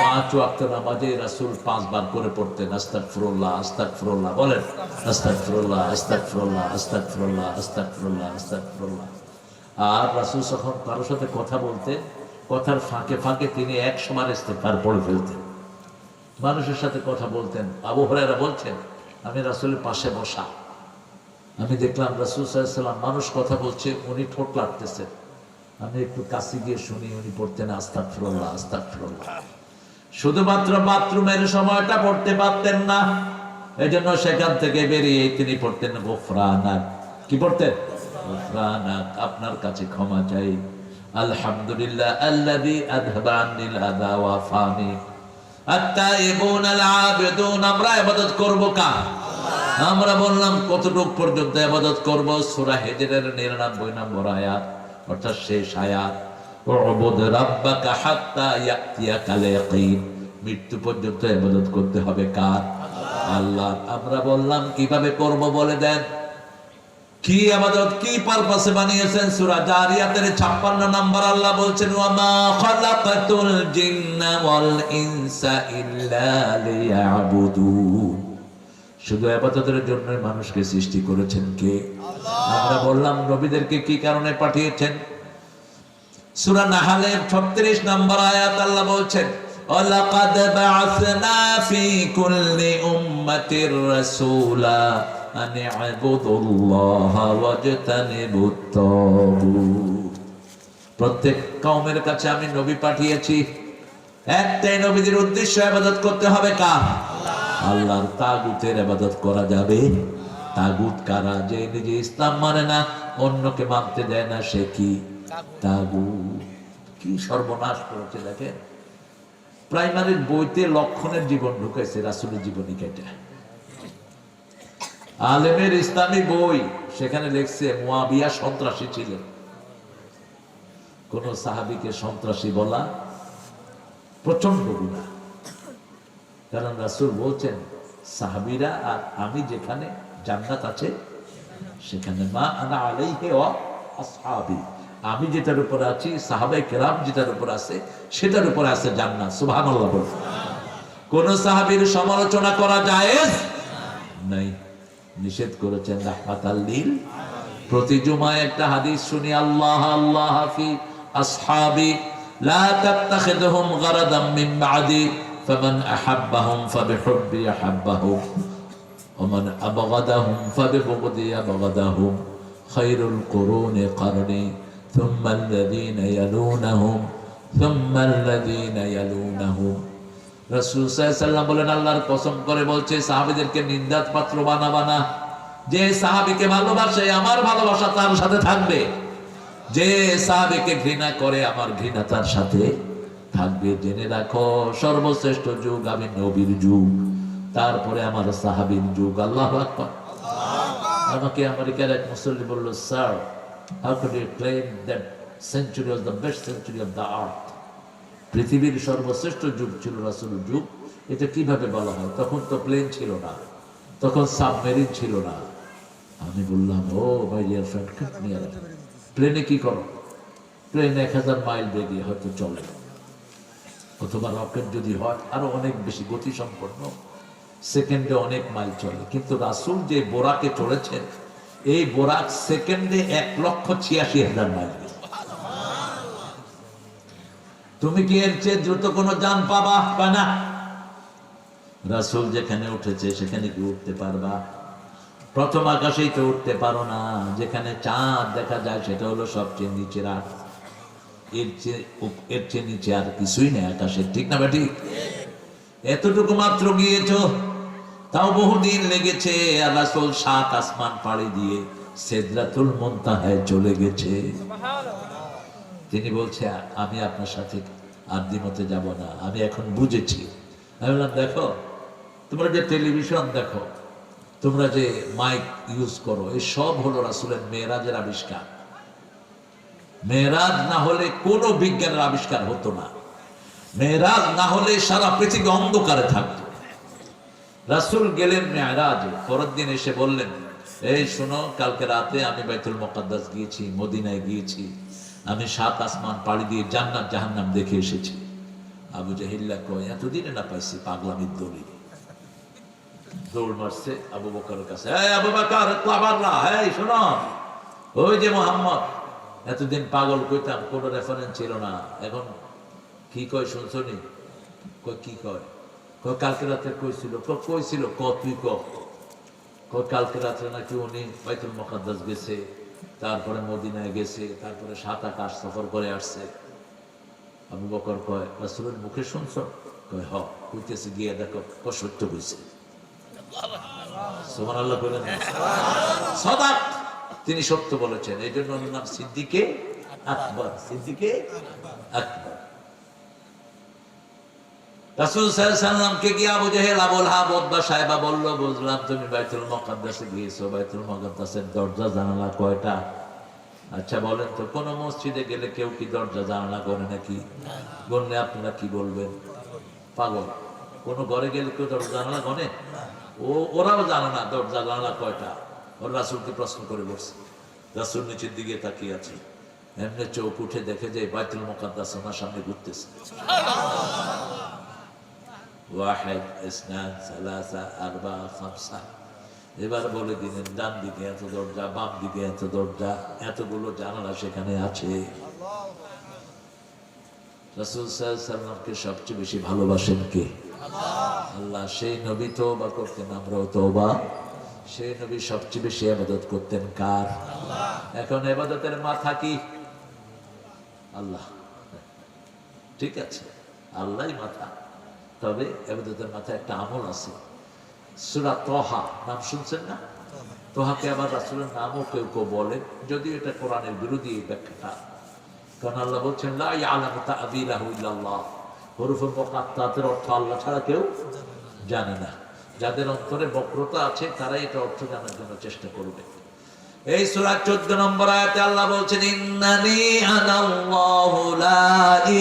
5 ওয়াক্ত নামাজে রাসূল 5 বার করে পড়তেন আস্তাগফিরুল্লাহ আস্তাগফিরুল্লাহ। বলেন আস্তাগফিরুল্লাহ আস্তাগফিরুল্লাহ আস্তাগফিরুল্লাহ আস্তাগফিরুল্লাহ আস্তাগফিরুল্লাহ। আর রাসূল যখন কারোর সাথে কথা বলতেন, কথার ফাঁকে ফাঁকে তিনি 100 বার ইস্তেগফার পড়ে ফেলতেন। মানুষের সাথে কথা বলতেন। আবু হুরায়রা বলছেন আমি রাসূলের পাশে বসা, আমি দেখলাম রাসূল সাল্লাল্লাহু আলাইহি ওয়াসাল্লাম মানুষ কথা বলছে, উনি ঠোঁট লাড়তেছেন। আমি একটু কাছে গিয়ে শুনি, উনি পড়তেন আস্তাগফিরুল্লাহ আস্তাগফিরুল্লাহ। শুধুমাত্র বাথরুমের সময়টা পড়তে পারতেন না, এজন্য সেখান থেকে বেরিয়ে তিনি পড়তেন গুফরানাক। কি পড়তেন? গুফরানাক, আপনার কাছে ক্ষমা চাই। আলহামদুলিল্লাহ আল্লাযী আযহাবা আন্নিল আযা ওয়া আফানি। আত-তাইবুন আল-আবিদুন, আমরা ইবাদত করব কার? আমরা বললাম কতটুক পর্যন্ত ইবাদত করব? সূরা হিজরের 99 নম্বর আয়াত, অর্থাৎ শেষ আয়াত, উবুদ রাব্বাকা হাত্তা ইয়াতিয়াকাল ইয়াকিন। মৃত্যু পর্যন্ত ইবাদত করতে হবে কার? আল্লাহ। আমরা বললাম কিভাবে করব বলে দেন, কি ইবাদত, কি পারপাসে বানিয়েছেন? সূরা জারিয়াতের 56 নম্বর আল্লাহ বলছেন, ওয়া মা খালাকাতুল জিন্না ওয়াল ইনসা ইল্লা লিয়াবুদুন। শুধু ইবাদতের জন্যই মানুষকে সৃষ্টি করেছেন কে? আল্লাহ। আমরা বললাম নবীদেরকে কি কারণে পাঠিয়েছেন? সূরা নাহলের 36 নম্বর আয়াত আল্লাহ বলছেন, ওয়ালাকাদ বা'আসনা ফি কুল্লি উম্মাতির রাসূলা আন ই'বুদুল্লাহা ওয়াজতানিবুত তাগুত। প্রত্যেক কওমের কাছে আমি নবী পাঠিয়েছি, একটাই নবীদের উদ্দেশ্য ইবাদত করতে হবে কার? আল্লাহর। তাগুতের ইবাদত করা যাবে? তাগুত কারা? যে নিজে ইসলাম মানে না, অন্যকে মানতে দেয় না, সে কি? তাগুত। কি সর্বনাশ করেছে দেখেন। প্রাইমারির বইতে লক্ষণের জীবন ঢুকাইছে, রাসূলের জীবনী কেটে। আলেমের ইসলামী বই, সেখানে লিখছে মুয়াবিয়া সন্ত্রাসী ছিলেন। কোন সাহাবীকে সন্ত্রাসী বলা প্রচন্ড গুনাহ। কারণ রাসূল বলছেন সাহাবীরা আর আমি যেখানে জান্নাত আছে সেখানে মা আনা আলাইহি ওয়া আসহাবী, আমি যেটার উপর আছি, সাহাবায়ে কেরাম যেটার উপর আছে সেটার উপর আছে জান্নাত। সুবহানাল্লাহ বলুন। কোন সাহাবীর সমালোচনা করা জায়েজ নাই, নিষেধ করেছেন রাহমাতাল লিল। প্রতি জুমায় একটা হাদিস শুনি, আল্লাহ আল্লাহ ফি আসহাবি লা তাত্তাখিযুহুম গারাদাম মিন বা'দি ফামান আহাব্বাহুম ফাবিহুব্বি আহাব্বাহুম ওয়া মান আবগাদাহুম ফাবিবুগদি আবগাদাহুম খায়রুল কুরুনি কারনি ثم الذين يلونهم ثم الذين يلونهم। রাসূল সাল্লাল্লাহু আলাইহি ওয়াসাল্লাম বলেন, আল্লাহর কসম করে বলছে, সাহাবীদেরকে নিন্দার পাত্র বানাবা না। যে সাহাবীকে ভালোবাসে আমার ভালোবাসা তার সাথে থাকবে, যে সাহাবীকে ঘৃণা করে আমার ঘৃণা তার সাথে থাকবে। জেনে রাখো সর্বশ্রেষ্ঠ যুগ আমি নবীর যুগ, তারপরে আমার সাহাবীর যুগ। আল্লাহু আকবার। আমাকে আমেরিকার এক মুসল্লি বলল, sir, how could you claim that century was the best century of the earth? পৃথিবীর সর্বশ্রেষ্ঠ যুগ ছিল রাসূলের যুগ, এটা কিভাবে বলা হয়? তখন তো প্লেন ছিল না, তখন সাবমেরিন ছিল না। আমি বললাম, ও মাই ডিয়ার ফ্রেন্ড, প্লেনে কি করো? প্লেন 1000 মাইল বেগে হয়তো চলে, অথবা রকেট যদি হয় আরো অনেক বেশি গতি সম্পন্ন, সেকেন্ডে অনেক মাইল চলে। কিন্তু রাসূল যে বোরাকে চলেছেন, এই বোরাক সেকেন্ডে 1,86,000 মাইল। তুমি কি এর চেয়ে দ্রুত কোনো যান পাবা? না। রাসূল যেখানে উঠেছে সেখানে কি উঠতে পারবা? প্রথম আকাশেই তো উঠতে পারো না। যেখানে চাঁদ দেখা যায় সেটা হলো সবচেয়ে নিচের রাত, এর চেয়ে নিচে আর কিছুই নেই আকাশের, ঠিক না বেটি? এতটুকু মাত্র গিয়েছো, তাও বহুদিন লেগেছে। আর রাসূল 7 আসমান পাড়ি দিয়ে সিদরাতুল মুনতাহায় চলে গেছে। তিনি বলছে, আমি আপনার সাথে আর দ্বিমতে যাব না, আমি এখন বুঝেছি। আমি বললাম, দেখো তোমরা যে টেলিভিশন দেখো, তোমরা যে মাইক ইউজ করো, এই সব হলো রাসূলের মেরাজের আবিষ্কার। মেরাজ না হলে কোনো বিজ্ঞানের আবিষ্কার হতো না। মেরাজ না হলে সারা পৃথিবী অন্ধকারে থাকতো। রাসূল গেলেন মেরাজে, পরের দিন এসে বললেন, এই শোনো, কালকে রাতে আমি বাইতুল মুকাদ্দাস গিয়েছি, মদিনায় গিয়েছি, আমি 7 আসমান পাড়ি দিয়ে জান্নাত জাহান্নাম দেখে এসেছি। আবু জাহিল্লা কয়, এতদিনে না পাইছি পাগলামির দলিল। দৌড় মারছে আবু বকরের কাছে, এই আবু বকর, ক্লাবাররা, এই শোনো, ওই যে মুহাম্মদ, এতদিন পাগল কইতাম, কোনো রেফারেন্স ছিল না, এখন কি কয় শুনছনি? কয় কি কয়? কালকে রাতে কইছিল। কইছিল, তুই ক। কালকে রাত্রে নাকি উনি বাইতুল মুকাদ্দাস গেছে, তারপরে মদিনায় গেছে, তারপরে 7 আকাশ সফর করে আসছে। আবু বকর কয়, রাসূলের মুখে শুনছ? কয় হ, কইতেছে গিয়ে দেখো, সত্য কইছে। সুবহানাল্লাহ বলেন। সাদাক, তিনি সত্য বলেছেন, এই জন্য ওনার নাম সিদ্দিকে আকবর। সিদ্দিকে আকবর। রাসূল সাল্লাল্লাহু আলাইহি সাল্লামকে গিয়ে আবু জেহেল, আবুল হাব, উতবা সাহেবা বলল, বুঝলাম তুমি বাইতুল মুকাদ্দাসে গিয়েছো, বাইতুল মুকাদ্দাসের দরজা জানালা কয়টা? আচ্ছা বলেন তো, কোন মসজিদে গেলে কেউ কি দরজা জানালা করে নাকি? বললে আপনারা কি বলবেন? পাগল। কোন ঘরে গেলে কেউ দরজা জানালা গনে? ওরাও জানে না দরজা জানালা কয়টা। ওর রাসূলকে প্রশ্ন করে বসছে। রাসূল নিচের দিকে তাকিয়ে আছে, এমনি চোখ উঠে দেখে যে বাইতুল মুকাদ্দাস ওনার সামনে ঘুরতেছে। ওয়াহিদ, ইসনান, সালাসা, আরবা, খামসা। এবার বলে দিলেন, ডান দিকে এত দরজা, বাম দিকে এত দরজা, এতগুলো জানালা সেখানে আছে। রাসূল সাল্লাল্লাহু আলাইহি সাল্লামকে সবচেয়ে বেশি ভালোবাসেন কে? আল্লাহ। সেই নবী তওবা করতেন, আমরাও তওবা। সেই নবী সবচেয়ে বেশি ইবাদত করতেন কার? এখন ইবাদতের মাথা কি? আল্লাহ। ঠিক আছে, আল্লাহই মাথা। তবে ইবাদতের মাথায় একটা আমল আছে। সূরা তোহা নাম শুনছেন না? তোহাকে আবার রাসূলের নামও কেউ কেউ বলে, যদিও এটা কোরআনের বিরোধী এই ব্যাখ্যাটা। কারণ আল্লাহ বলছেন, লা ইয়ালামু তা'বীলাহু ইল্লাল্লাহ। হুরুফুল মুকাত্তাতের অর্থ আল্লাহ ছাড়া কেউ জানে না। যাদের অন্তরে বক্রতা আছে তারাই এটা অর্থ জানার জন্য চেষ্টা করবে। এই সূরা 14 নম্বর আয়াতে আল্লাহ বলছেন, ইন্নানি আনাল্লাহু লা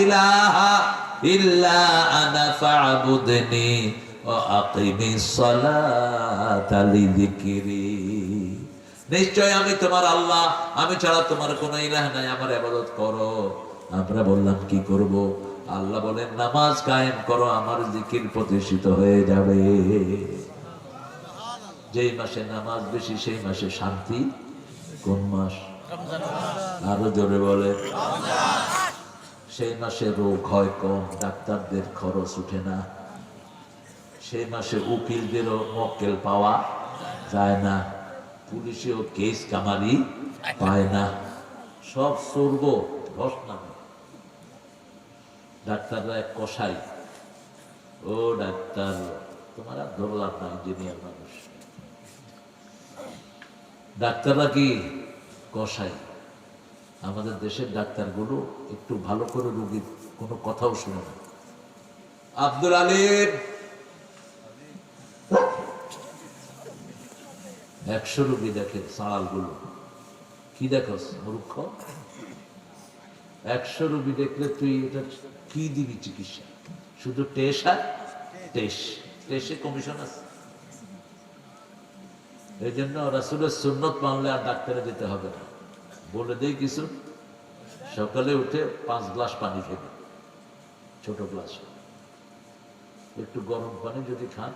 ইলাহা ইল্লা আনা ফা'বুদনি ওয়া আকিমিস সালাতা লিযিকরি। নিশ্চয় আমি তোমার আল্লাহ, আমি ছাড়া তোমার কোনো ইলাহ নাই, আমার ইবাদত করো। আমরা বললাম কি করব? আল্লাহ বলেন, নামাজ কায়েম করো, আমার জিকির প্রতিষ্ঠিত হয়ে যাবে। যেই মাসে নামাজ বেশি সেই মাসে শান্তি। কোন মাস? আরো জোরে বলে। সেই মাসে রোগ হয় কম, ডাক্তারদের খরচ উঠে না। সেই মাসে উকিলদেরও মক্কেল পাওয়া যায় না, পুলিশেও কেস কামারি পায় না, সব স্বর্গ ধস নামে। ডাক্তাররা এক কসাই। ও ডাক্তার, তোমার আর ধরলাম না, ইঞ্জিনিয়ার মানুষ। ডাক্তাররা কি কসাই। আমাদের দেশের ডাক্তারগুলো একটু ভালো করে রোগীর কোনো কথাও শুনে না। আব্দুল আলীম 100 রোগী দেখেন, সাড়ালগুলো কি দেখস মূর্খ? 100 রোগী দেখলে তুই এটা কি দিবি চিকিৎসা? শুধু টেস্ট আর টেস্টে কমিশন আছে। এই জন্য রাসূলের সুন্নত মানলে আর ডাক্তারে যেতে হবে না। বলে দেই কিছু, সকালে উঠে 5 গ্লাস পানি খেবে, ছোট গ্লাস। একটু গরম পানি যদি খান,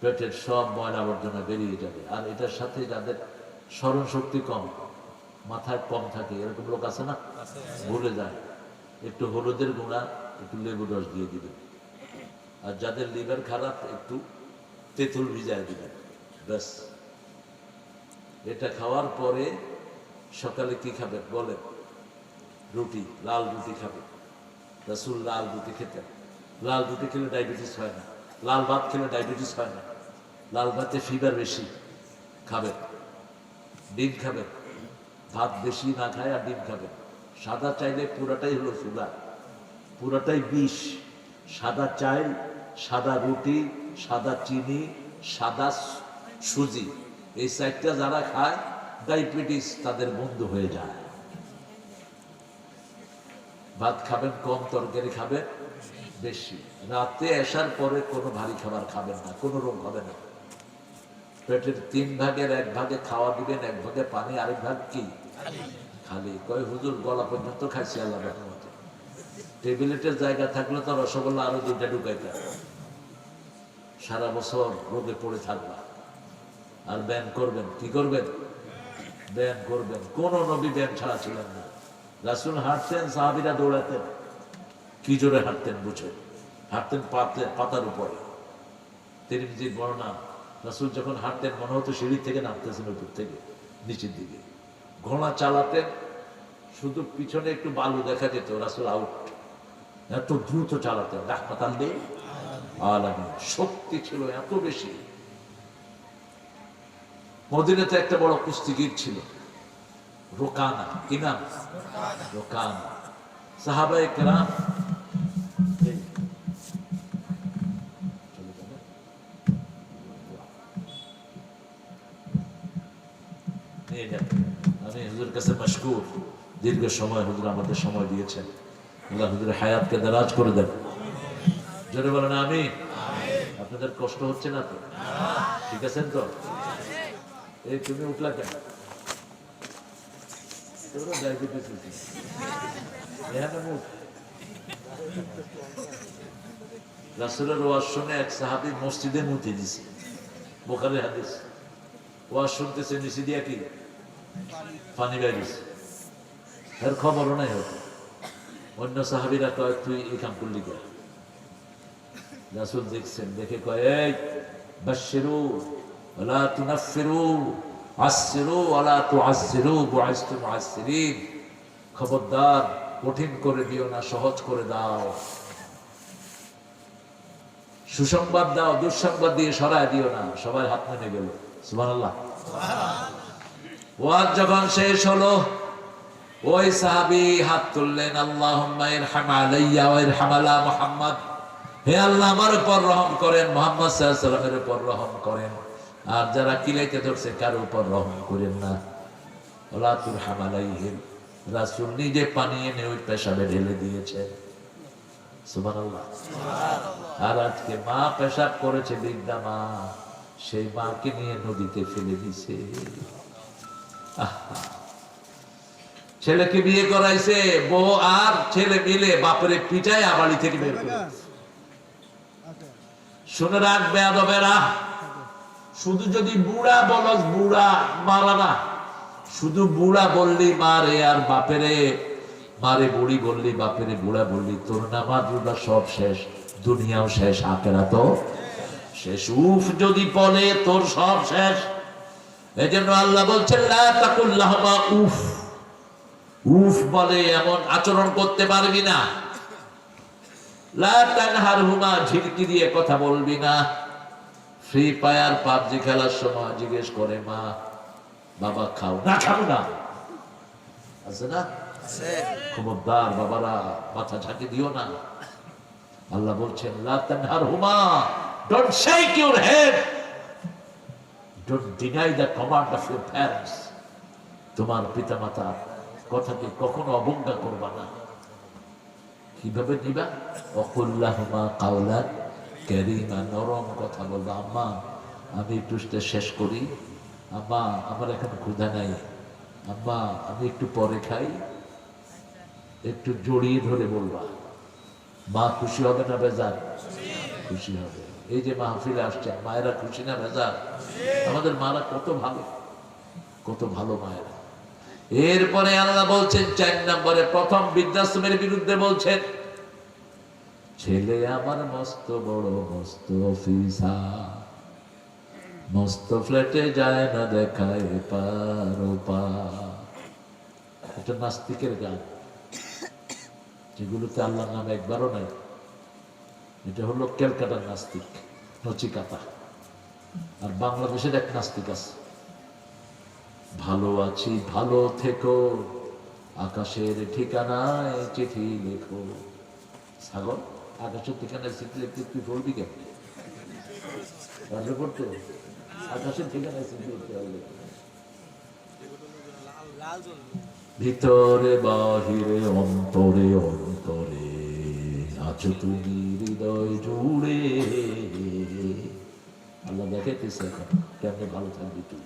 পেটের সব ময়লা আবর্জনা বেরিয়ে যাবে। আর এটার সাথে যাদের স্মরণ শক্তি কম, মাথায় কম থাকে, এরকম লোক আছে না, ভুলে যায়, একটু হলুদের গুঁড়া, একটু লেবু রস দিয়ে দিবেন। আর যাদের লিভার খারাপ, একটু তেঁতুল ভিজায় দিবেন, ব্যাস। এটা খাওয়ার পরে সকালে কি খাবেন বলেন? রুটি, লাল রুটি খাবেন। রাসূল লাল রুটি খেতেন। লাল রুটি খেলে ডায়াবেটিস হয় না, লাল ভাত খেলে ডায়াবেটিস হয় না। লাল ভাতে ফিভার বেশি, খাবেন। ডিম খাবেন, ভাত বেশি না খায় আর ডিম খাবেন। সাদা চাইলে পুরাটাই হলো সুগার, পুরাটাই বিষ। সাদা চাল, সাদা রুটি, সাদা চিনি, সাদা সুজি, এই 4টা যারা খায় ডায়াবেটিস তাদের বন্ধু হয়ে যায়। ভাত খাবেন কম, তরকারি খাবেন বেশি। রাতে আসার পরে কোনো ভারী খাবার খাবেন না, কোনো রোগ হবে না। পেটের 3 ভাগের 1 ভাগে খাওয়া দিবেন, 1 ভাগে পানি, আরেক ভাগ কি খালি। কয় হুজুর গলা পর্যন্ত খাইছি আল্লাহ রহমতে। টেবিলেটের জায়গা থাকলে তো রসগোল্লা আরো 2টা ঢুকাইতাম। সারা বছর রোগে পড়ে থাকবা। আর ব্যায়াম করবেন, কি করবেন? ব্যায়াম করবেন। কোন নবী ব্যায়াম ছাড়া ছিলেন না। রাসূল হাঁটতেন, সাহাবীরা দৌড়াতেন। কি জোরে হাঁটতেন বুঝে? হাঁটতেন পাতার উপরে। তিরমিজির বর্ণনা, রাসূল যখন হাঁটতেন মনে হতো সিঁড়ি থেকে নামতেছেন উপর থেকে নিচের দিকে। ঘোড়া চালাতেন, শুধু পিছনে একটু বালু দেখা যেত, রাসূল আউট। এত দ্রুত চালাতেন, রাহমাতাল লিল আলামিন। শক্তি ছিল এত বেশি। মদিনাতে একটা বড় কুস্তিগীর ছিল, রোকানা। কি নাম? রোকানা। সাহাবায়ে কেরাম আমি হুজুর কাছে মাশকুর, দীর্ঘ সময় হুজুর আমাদের সময় দিয়েছেন। আল্লাহ হুজুরের হায়াতকে দারাজ করে দেন। জোরে বলেন আমিন। আপনাদের কষ্ট হচ্ছে না তো? ঠিক আছেন তো? এই তুমি উঠলা কেন? রাসূলের ওয়াজ শুনে এক সাহাবী মসজিদে মুতে দিছে, বুখারী হাদিস। ওয়াজ শুনতেছে, নিচে দিয়া কি পানি বেরিয়েছে, এর খবরও নাই হতো। অন্য সাহাবীরা কয় তুই এই কাম করলি কেন? রাসূল দেখছেন, দেখে কয় এই বাশশিরু ওয়ালা তুনাফফিরু আশশিরু ওয়ালা তুআসসিরু বুইসতু মুআসসিরিন। খবরদার, কঠিন করে দিও না, সহজ করে দাও। সুসংবাদ দাও, দুঃসংবাদ দিয়ে সরায় দিও না। সবাই হাত নেমে গেল। সুবহানাল্লাহ। ওয়াজ যখন শেষ হলো, ওই সাহাবী হাত তুললেন, আল্লাহুম্মা ইরহাম আলাইয়া ওয়া ইরহাম আলা মুহাম্মদ। হে আল্লাহ, আমার উপর রহম করেন, মুহাম্মদ সাল্লাল্লাহু আলাইহি ওয়াসাল্লামের উপর রহম করেন, আর যারা কিলাইতে ধরছে কার উপর রহম করেন না। ওয়ালা তুরহাম আলাইহিম। রাসূল নিজে পানি এনে ওই পেশাবে ঢেলে দিয়েছে। সুবহানাল্লাহ। আর আজকে মা পেশাব করেছে, বৃদ্ধা মা, সেই মাকে নিয়ে নদীতে ফেলে দিছে। ছেলেকে বিয়ে করাইছে, বউ আর ছেলে মিলে বাপরে পিটায় বাড়ি থেকে বের করে। শুনে রাখ বেয়াদবেরা, শুধু যদি বুড়া বলস, বুড়া মারা না, শুধু বুড়া বললি মারে, আর বাপেরে মারে বুড়ি বললি, বাপেরে বুড়া বললি, তোর নামাজ রোজা সব শেষ, দুনিয়াও শেষ, আখিরাতও শেষ। উফ যদি বলে তোর সব শেষ। এজন্য আল্লাহ বলছেন লা তাকুল লাহুমা উফ। উফ বলে এমন আচরণ করতে পারবি না। লা তানহারহুমা, ঝিড়কি দিয়ে কথা বলবি না। ফ্রি ফায়ার পাবজি খেলার সময় জিজ্ঞেস করে মা বাবা খাও না? খাবো না, আছে না? খবরদার বাবারা, মাথা ঝাঁকি দিও না। আল্লাহ বলছেন লা তানহারহুমা, don't shake your head, don't deny the command of your parents. তোমার পিতামাতার কথাকে কখনো অবজ্ঞা করবা না। কিভাবে নিবা? ওয়াকুল্লাহুমা কাওলান কারীমা, নরম কথা বলবা। আম্মা আমি একটু শেষ করি, আম্মা আমার এখন ক্ষুধা নাই, আম্মা আমি একটু পরে খাই, একটু জড়িয়ে ধরে বলবা। মা খুশি হবে না বেজার? খুশি হবে। এই যে মাহফিলে আসছে, মায়েরা খুশি না বেজার? আমাদের মারা কত ভালো, কত ভালো মায়েরা। এরপরে আল্লাহ বলছেন 4 নম্বরে, প্রথম বৃদ্ধাশ্রমের বিরুদ্ধে বলছেন, ছেলে আমার মস্ত বড় মস্ত অফিসার, মস্ত ফ্ল্যাটে যায় না দেখায় পার ওপার। এটা নাস্তিকের গান, যেগুলোতে আল্লাহর নাম একবারও নাই। এটা হলো ক্যালকাটার নাস্তিক, নচিকাতা। আর বাংলাদেশের এক নাস্তিক আছে, ভালো আছি ভালো থেকো, আকাশের ঠিকানায় চিঠি লেখো। সাগর, আকাশের ঠিকানায় চিঠি লিখতে তুই বলবি কেন? পড়তো আকাশের ঠিকানায় চিঠি লিখতে হবে। ভিতরে বাহিরে অন্তরে অন্তরে আছো তুমি হৃদয় জুড়ে। আল্লাহ দেখাইতেছে এখন কেমনে ভালো থাকবি তুই।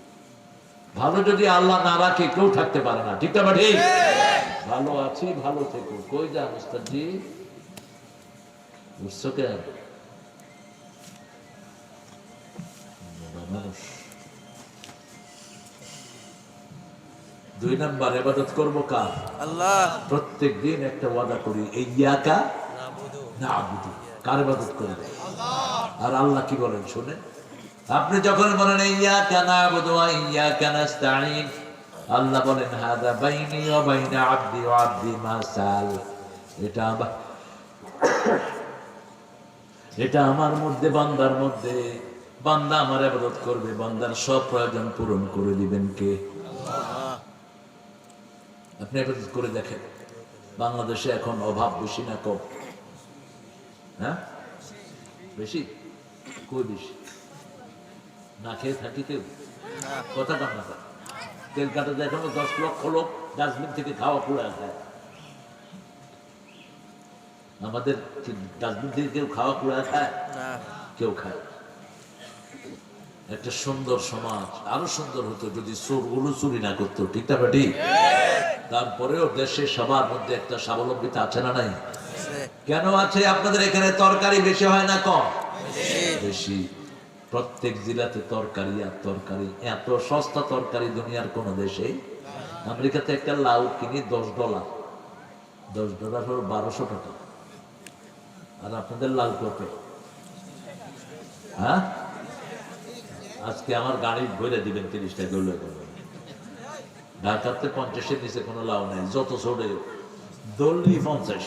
ভালো যদি আল্লাহ না রাখে কেউ থাকতে পারে না, ঠিক না? ঠিক। ভালো আছি ভালো থেকো, কই যান উস্তাদজি? বুঝছো কেন? মানুষ 2 নম্বর, ইবাদত করবো কার? আল্লাহ। প্রত্যেক দিন একটা ওয়াদা করি, ইয়াকা নাবুদু, কার ইবাদত করবে? আর আল্লাহ কি বলেন শুনে, আপনি যখন বলেন ইয়াকা না'বুদু ওয়া ইয়াকা নাস্তাঈন, আল্লাহ বলেন হাযা বাইনি ওয়া বাইনা আবদি ওয়া আবদি মা সাল, এটা আমার মধ্যে বান্দার মধ্যে, বান্দা আমার ইবাদত করবে, বান্দার সব প্রয়োজন পূরণ করে দিবেন কে? আল্লাহ। আপনি ইবাদত করে দেখেন, বাংলাদেশে এখন অভাব বেশি না কম? হ্যাঁ বেশি। কই বেশি? না খেয়ে থাকি কেউ? কথা কম না। তেল কাটা দেখো 10 লক্ষ লোক ডাস্টবিন থেকে খাওয়া পুরা খায়। আমাদের ডাস্টবিন থেকে কেউ খাওয়া পুরা খায়? কেউ খায়। একটা সুন্দর সমাজ আরো সুন্দর হতো যদি চোরগুলো চুরি না করতো, ঠিক না বেটি? তারপরেও দেশে সবার মধ্যে একটা স্বাবলম্বিতা আছে না নাই? কেন আছে? আপনাদের এখানে তরকারি বেশি হয় না কম? বেশি। প্রত্যেক জেলাতে তরকারি আর তরকারি, এত সস্তা তরকারি দুনিয়ার কোন দেশে। আমেরিকাতে একটা লাউ কিনি $10, $10 হলো 1200 টাকা। আর আপনাদের লাউ কত? হ্যাঁ আজকে আমার গাড়ি ভরে দিবেন 30 টাকা হলে। ঢাকাতে 50-এর নিচে কোনো লাউ নাই, যত ছোটে দললি 50।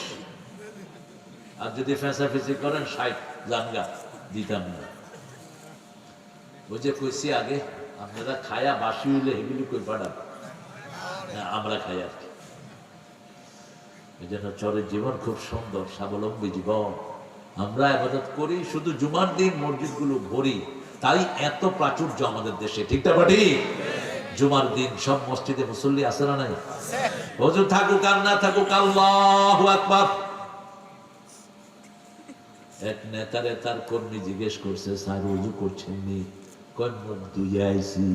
আর যদি ফেঁচাফেঁচি করেন 60 জানগা দিতাম না। ওই যে কইছি আগে, আপনারা খায়া বাসি হইলে হেগুলি কই পাঠান, আমরা খাই আর কি। এই জন্য চরের জীবন খুব সুন্দর, স্বাবলম্বী জীবন। আমরা ইবাদত করি শুধু জুমার দিন, মসজিদগুলো ভরি, তাই এত প্রাচুর্য আমাদের দেশে, ঠিক না বাটি? জুমার দিন সব মসজিদে মুসল্লি আছে না নাই? হুজুর থাকুক আর না থাকুক, আল্লাহু আকবার। এক নেতারে তার কর্মী জিজ্ঞেস করছে, স্যার ওযু করছেন নি? কই মুখ ধুয়ে আইছি।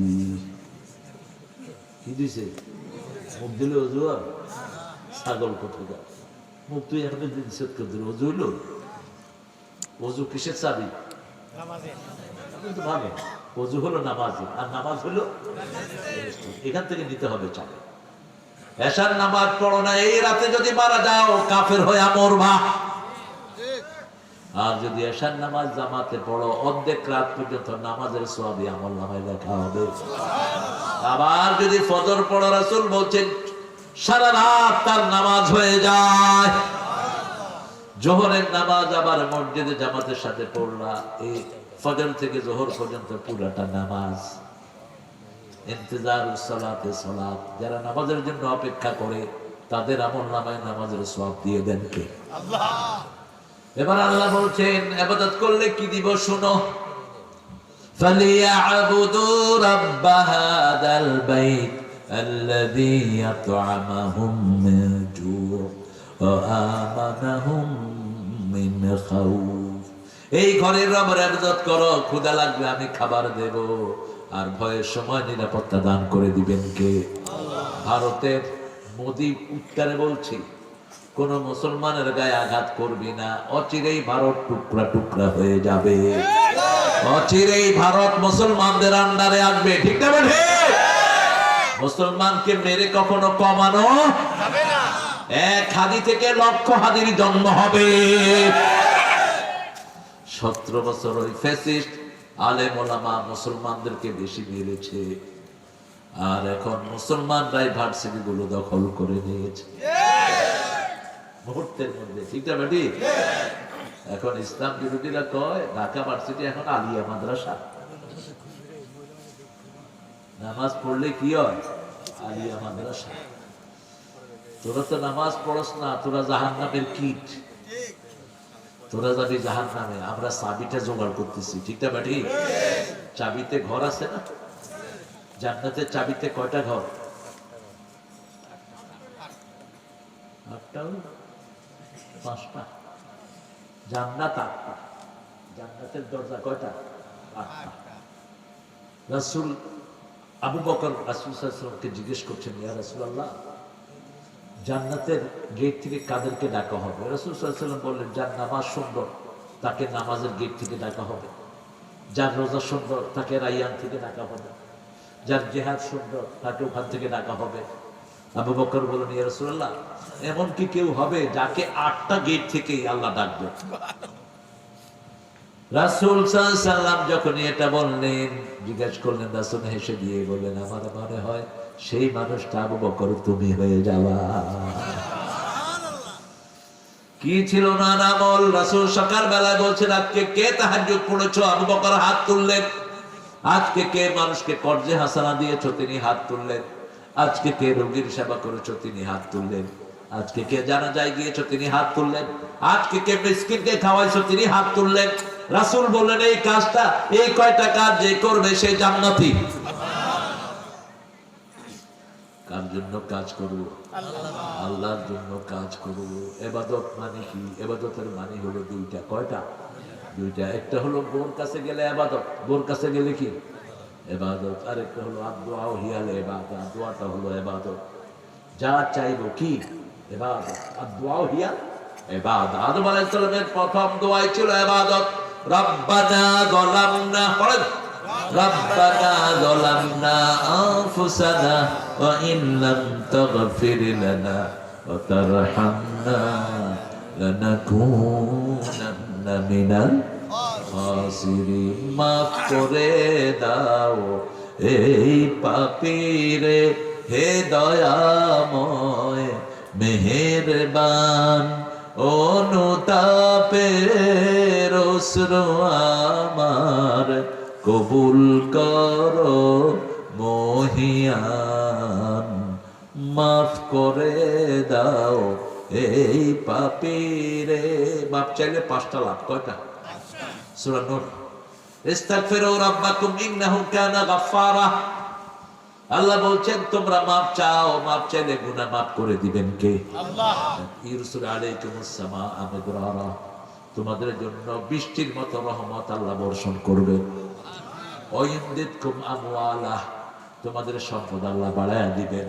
কি দিছে? মুখ দিলে ওযু? ছাগল কোথাকার মুখ তুই এখন নিষেধ করে দিল। ওযু হইল? ওযু কিসের চাবি? ভালো, ওযু হলো নামাজি, আর নামাজ হলো এখান থেকে নিতে হবে চাবি। এশার নামাজ পড়ো না, এই রাতে যদি মারা যাও কাফের হয়ে মরবা। আর যদি এশার নামাজ জামাতে পড়ো, অর্ধেক রাত পর্যন্ত নামাজের সওয়াব আমলনামায় লেখা হবে। আবার যদি ফজর পড়ো, রাসূল বলছেন সারা রাত তার নামাজ হয়ে যায়। জোহরের নামাজ আবার মসজিদে জামাতের সাথে পড়লা, এই ফজর থেকে জোহর পর্যন্ত পুরাটা নামাজ। ইন্তেজারুস সালাতে সালাত, যারা নামাজের জন্য অপেক্ষা করে তাদের আমলনামায় নামাজের সওয়াব দিয়ে দেন কে? আল্লাহ। এবার আল্লাহ বলছেন ইবাদত করলে কি দিব শুনো। ফালিয়াবুদু রাব্ব হাদাল বাইত আল্লাযী আত'আমাহুম মিন জু' ওয়া আমানাহুম মিন খাউফ। এই ঘরের রবের ইবাদত করো, ক্ষুধা লাগবে আমি খাবার দেব, আর ভয়ের সময় নিরাপত্তা দান করে দিবেন কে? আল্লাহ। ভারতের মোদি উত্তরে বলছি, কোন মুসলমানের গায়ে আঘাত করবি না, অচিরেই ভারত টুকরা টুকরা হয়ে যাবে। অচিরেই ভারত মুসলমানদের আন্ডারে আসবে, ঠিক না বেঠে? মুসলমানকে মেরে কখনো কমানো যাবে না। এক হাদি থেকে লক্ষ হাদির জন্ম হবে। 17 বছর ওই ফ্যাসিস্ট আলেম ওলামা মুসলমানদেরকে বেশি মেরেছে, আর এখন মুসলমানরাই ভার্সিটি গুলো দখল করে নিয়েছে মুহূর্তের মধ্যে, ঠিক না বেটি? এখন ইসলাম বিরোধীরা কয় ঢাকা ভার্সিটি এখন আলিয়া মাদ্রাসা। নামাজ পড়লে কি হয়? আলিয়া মাদ্রাসা। তোরা তো নামাজ পড়স না, তোরা জাহান্নামের কীট, তোরা যাবি জাহান্নামে। আমরা চাবিটা জোগাড় করতেছি, ঠিক না বেটি? চাবিতে ঘর আছে না? জান্নাতের চাবিতে কয়টা ঘর? 8টা, 5টা। জান্নাত 8টা, জান্নাতের দরজা কয়টা? 8টা। রাসূল আবু বকর রাসূল সাল্লাল্লাহু আলাইহি ওয়াসাল্লামকে জিজ্ঞেস করছেন, ইয়া রাসূলুল্লাহ, জান্নাতের গেট থেকে কাদেরকে ডাকা হবে? রাসূল সাল্লাল্লাহু আলাইহি ওয়াসাল্লাম বললেন, যার নামাজ সুন্দর তাকে নামাজের গেট থেকে ডাকা হবে, যার রোজা সুন্দর তাকে রাইয়ান থেকে ডাকা হবে, যার জিহাদ সুন্দর তাকে ওখান থেকে ডাকা হবে। আবু বকর বললেন, ইয়া রাসূলুল্লাহ, এমন কি কেউ হবে যাকে 8টা গেট থেকেই আল্লাহ ডাকবে? রাসূল সাল্লাল্লাহু আলাইহি সাল্লাম যখন এটা বললেন, জিজ্ঞেস করলেন, রাসূল হেসে দিয়ে বললেন, আমার মনে হয় সেই মানুষটা আবু বকর তুমি হয়ে যাওয়া। কি ছিল না আমল? রাসূল সকাল বেলায় বলছেন, আজকে কে তাহাজ্জুদ পড়েছো? আবু বকর হাত তুললেন। আজকে কে মানুষকে কর্জে হাসানা দিয়েছো? তিনি হাত তুললেন। আজকে কে রোগীর সেবা করেছো? তিনি হাত তুললেন। আজকে কে জানাজায় গিয়েছো? তিনি হাত তুললেন। আজকে কে মিসকিনকে খাওয়াইছো? তিনি হাত তুললেন। রাসূল বললেন, এই কাজটা, এই কয়টা কাজ যে করবে সে জান্নাতি। কার জন্য কাজ করব? আল্লাহর জন্য কাজ করব। ইবাদত মানে কি? ইবাদতের মানে হলো দুইটা। কয়টা? দুইটা। একটা হলো বোর কাছে গেলে ইবাদত, বোর কাছে গেলে কি ইবাদত। আরেকটা হলো আদুয়া হিয়াল ইবাদত, দোয়াটা হলো ইবাদত। যা চাইবো কি ইবাদত, আদুয়া হিয়াল ইবাদত। আদম আলাইহিস সালামের প্রথম দোয়াই ছিল ইবাদত। রব্বানা যালামনা, পড়েন, রব্বানা যালামনা আনফুসানা ওয়া ইন লাম তাগফির লানা ওয়া তারহামনা লানাকুনান্না মিনাল খাসিরিন। মাফ করে দাও এই পাপীরে, হে দয়াময় মেহেরবান, অনুতাপের অশ্রু আমার কবুল করো মহিয়ান। মাফ করে দাও এই পাপীরে। মাপ চাইলে 5টা লাভ। কয়টা? সূরা নূর। ইস্তাগফিরু রাব্বাকুম ইন্নাহু কানা গাফফারা। আল্লাহ বলছেন তোমরা মাপ চাও, মাপ চাইলে গুনাহ মাফ করে দিবেন কে? আল্লাহ। ইরসুল আলাইকুমুস সামাআ মিদরারা, তোমাদের জন্য বৃষ্টির মতো রহমত আল্লাহ বর্ষণ করবেন। ওয়াইমদিদকুম আমওয়ালা, তোমাদের সম্পদ আল্লাহ বাড়ায়া দিবেন।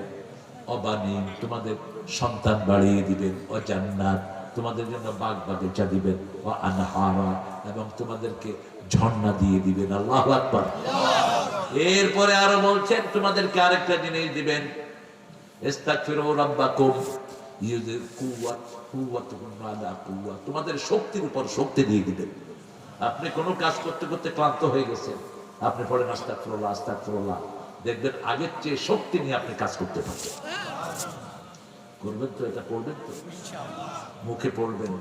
অবানিন, তোমাদের সন্তান বাড়িয়ে দিবেন। ও জান্নাত, তোমাদের জন্য বাগ বাগিচা দিবেন। ও আনহারা, এবং তোমাদেরকে ঝর্ণা দিয়ে দিবেন। আল্লাহু আকবার। এরপরে আরো বলছেন তোমাদেরকে আরেকটা জিনিস দিবেন। ইস্তাগফিরু রাব্বাকুম ইউজিল কুওয়াতুকুম আলা কুওয়া, তোমাদের শক্তির উপর শক্তি দিয়ে দিবেন। আপনি কোনো কাজ করতে করতে ক্লান্ত হয়ে গেছেন, আপনি পড়েন আস্তাগফিরুল্লাহ আস্তাগফিরুল্লাহ, দেখবেন আগের চেয়ে শক্তি নিয়ে আপনি কাজ করতে পারবেন। করবেন তো? এটা করবেন তো? মুখে পড়বেন।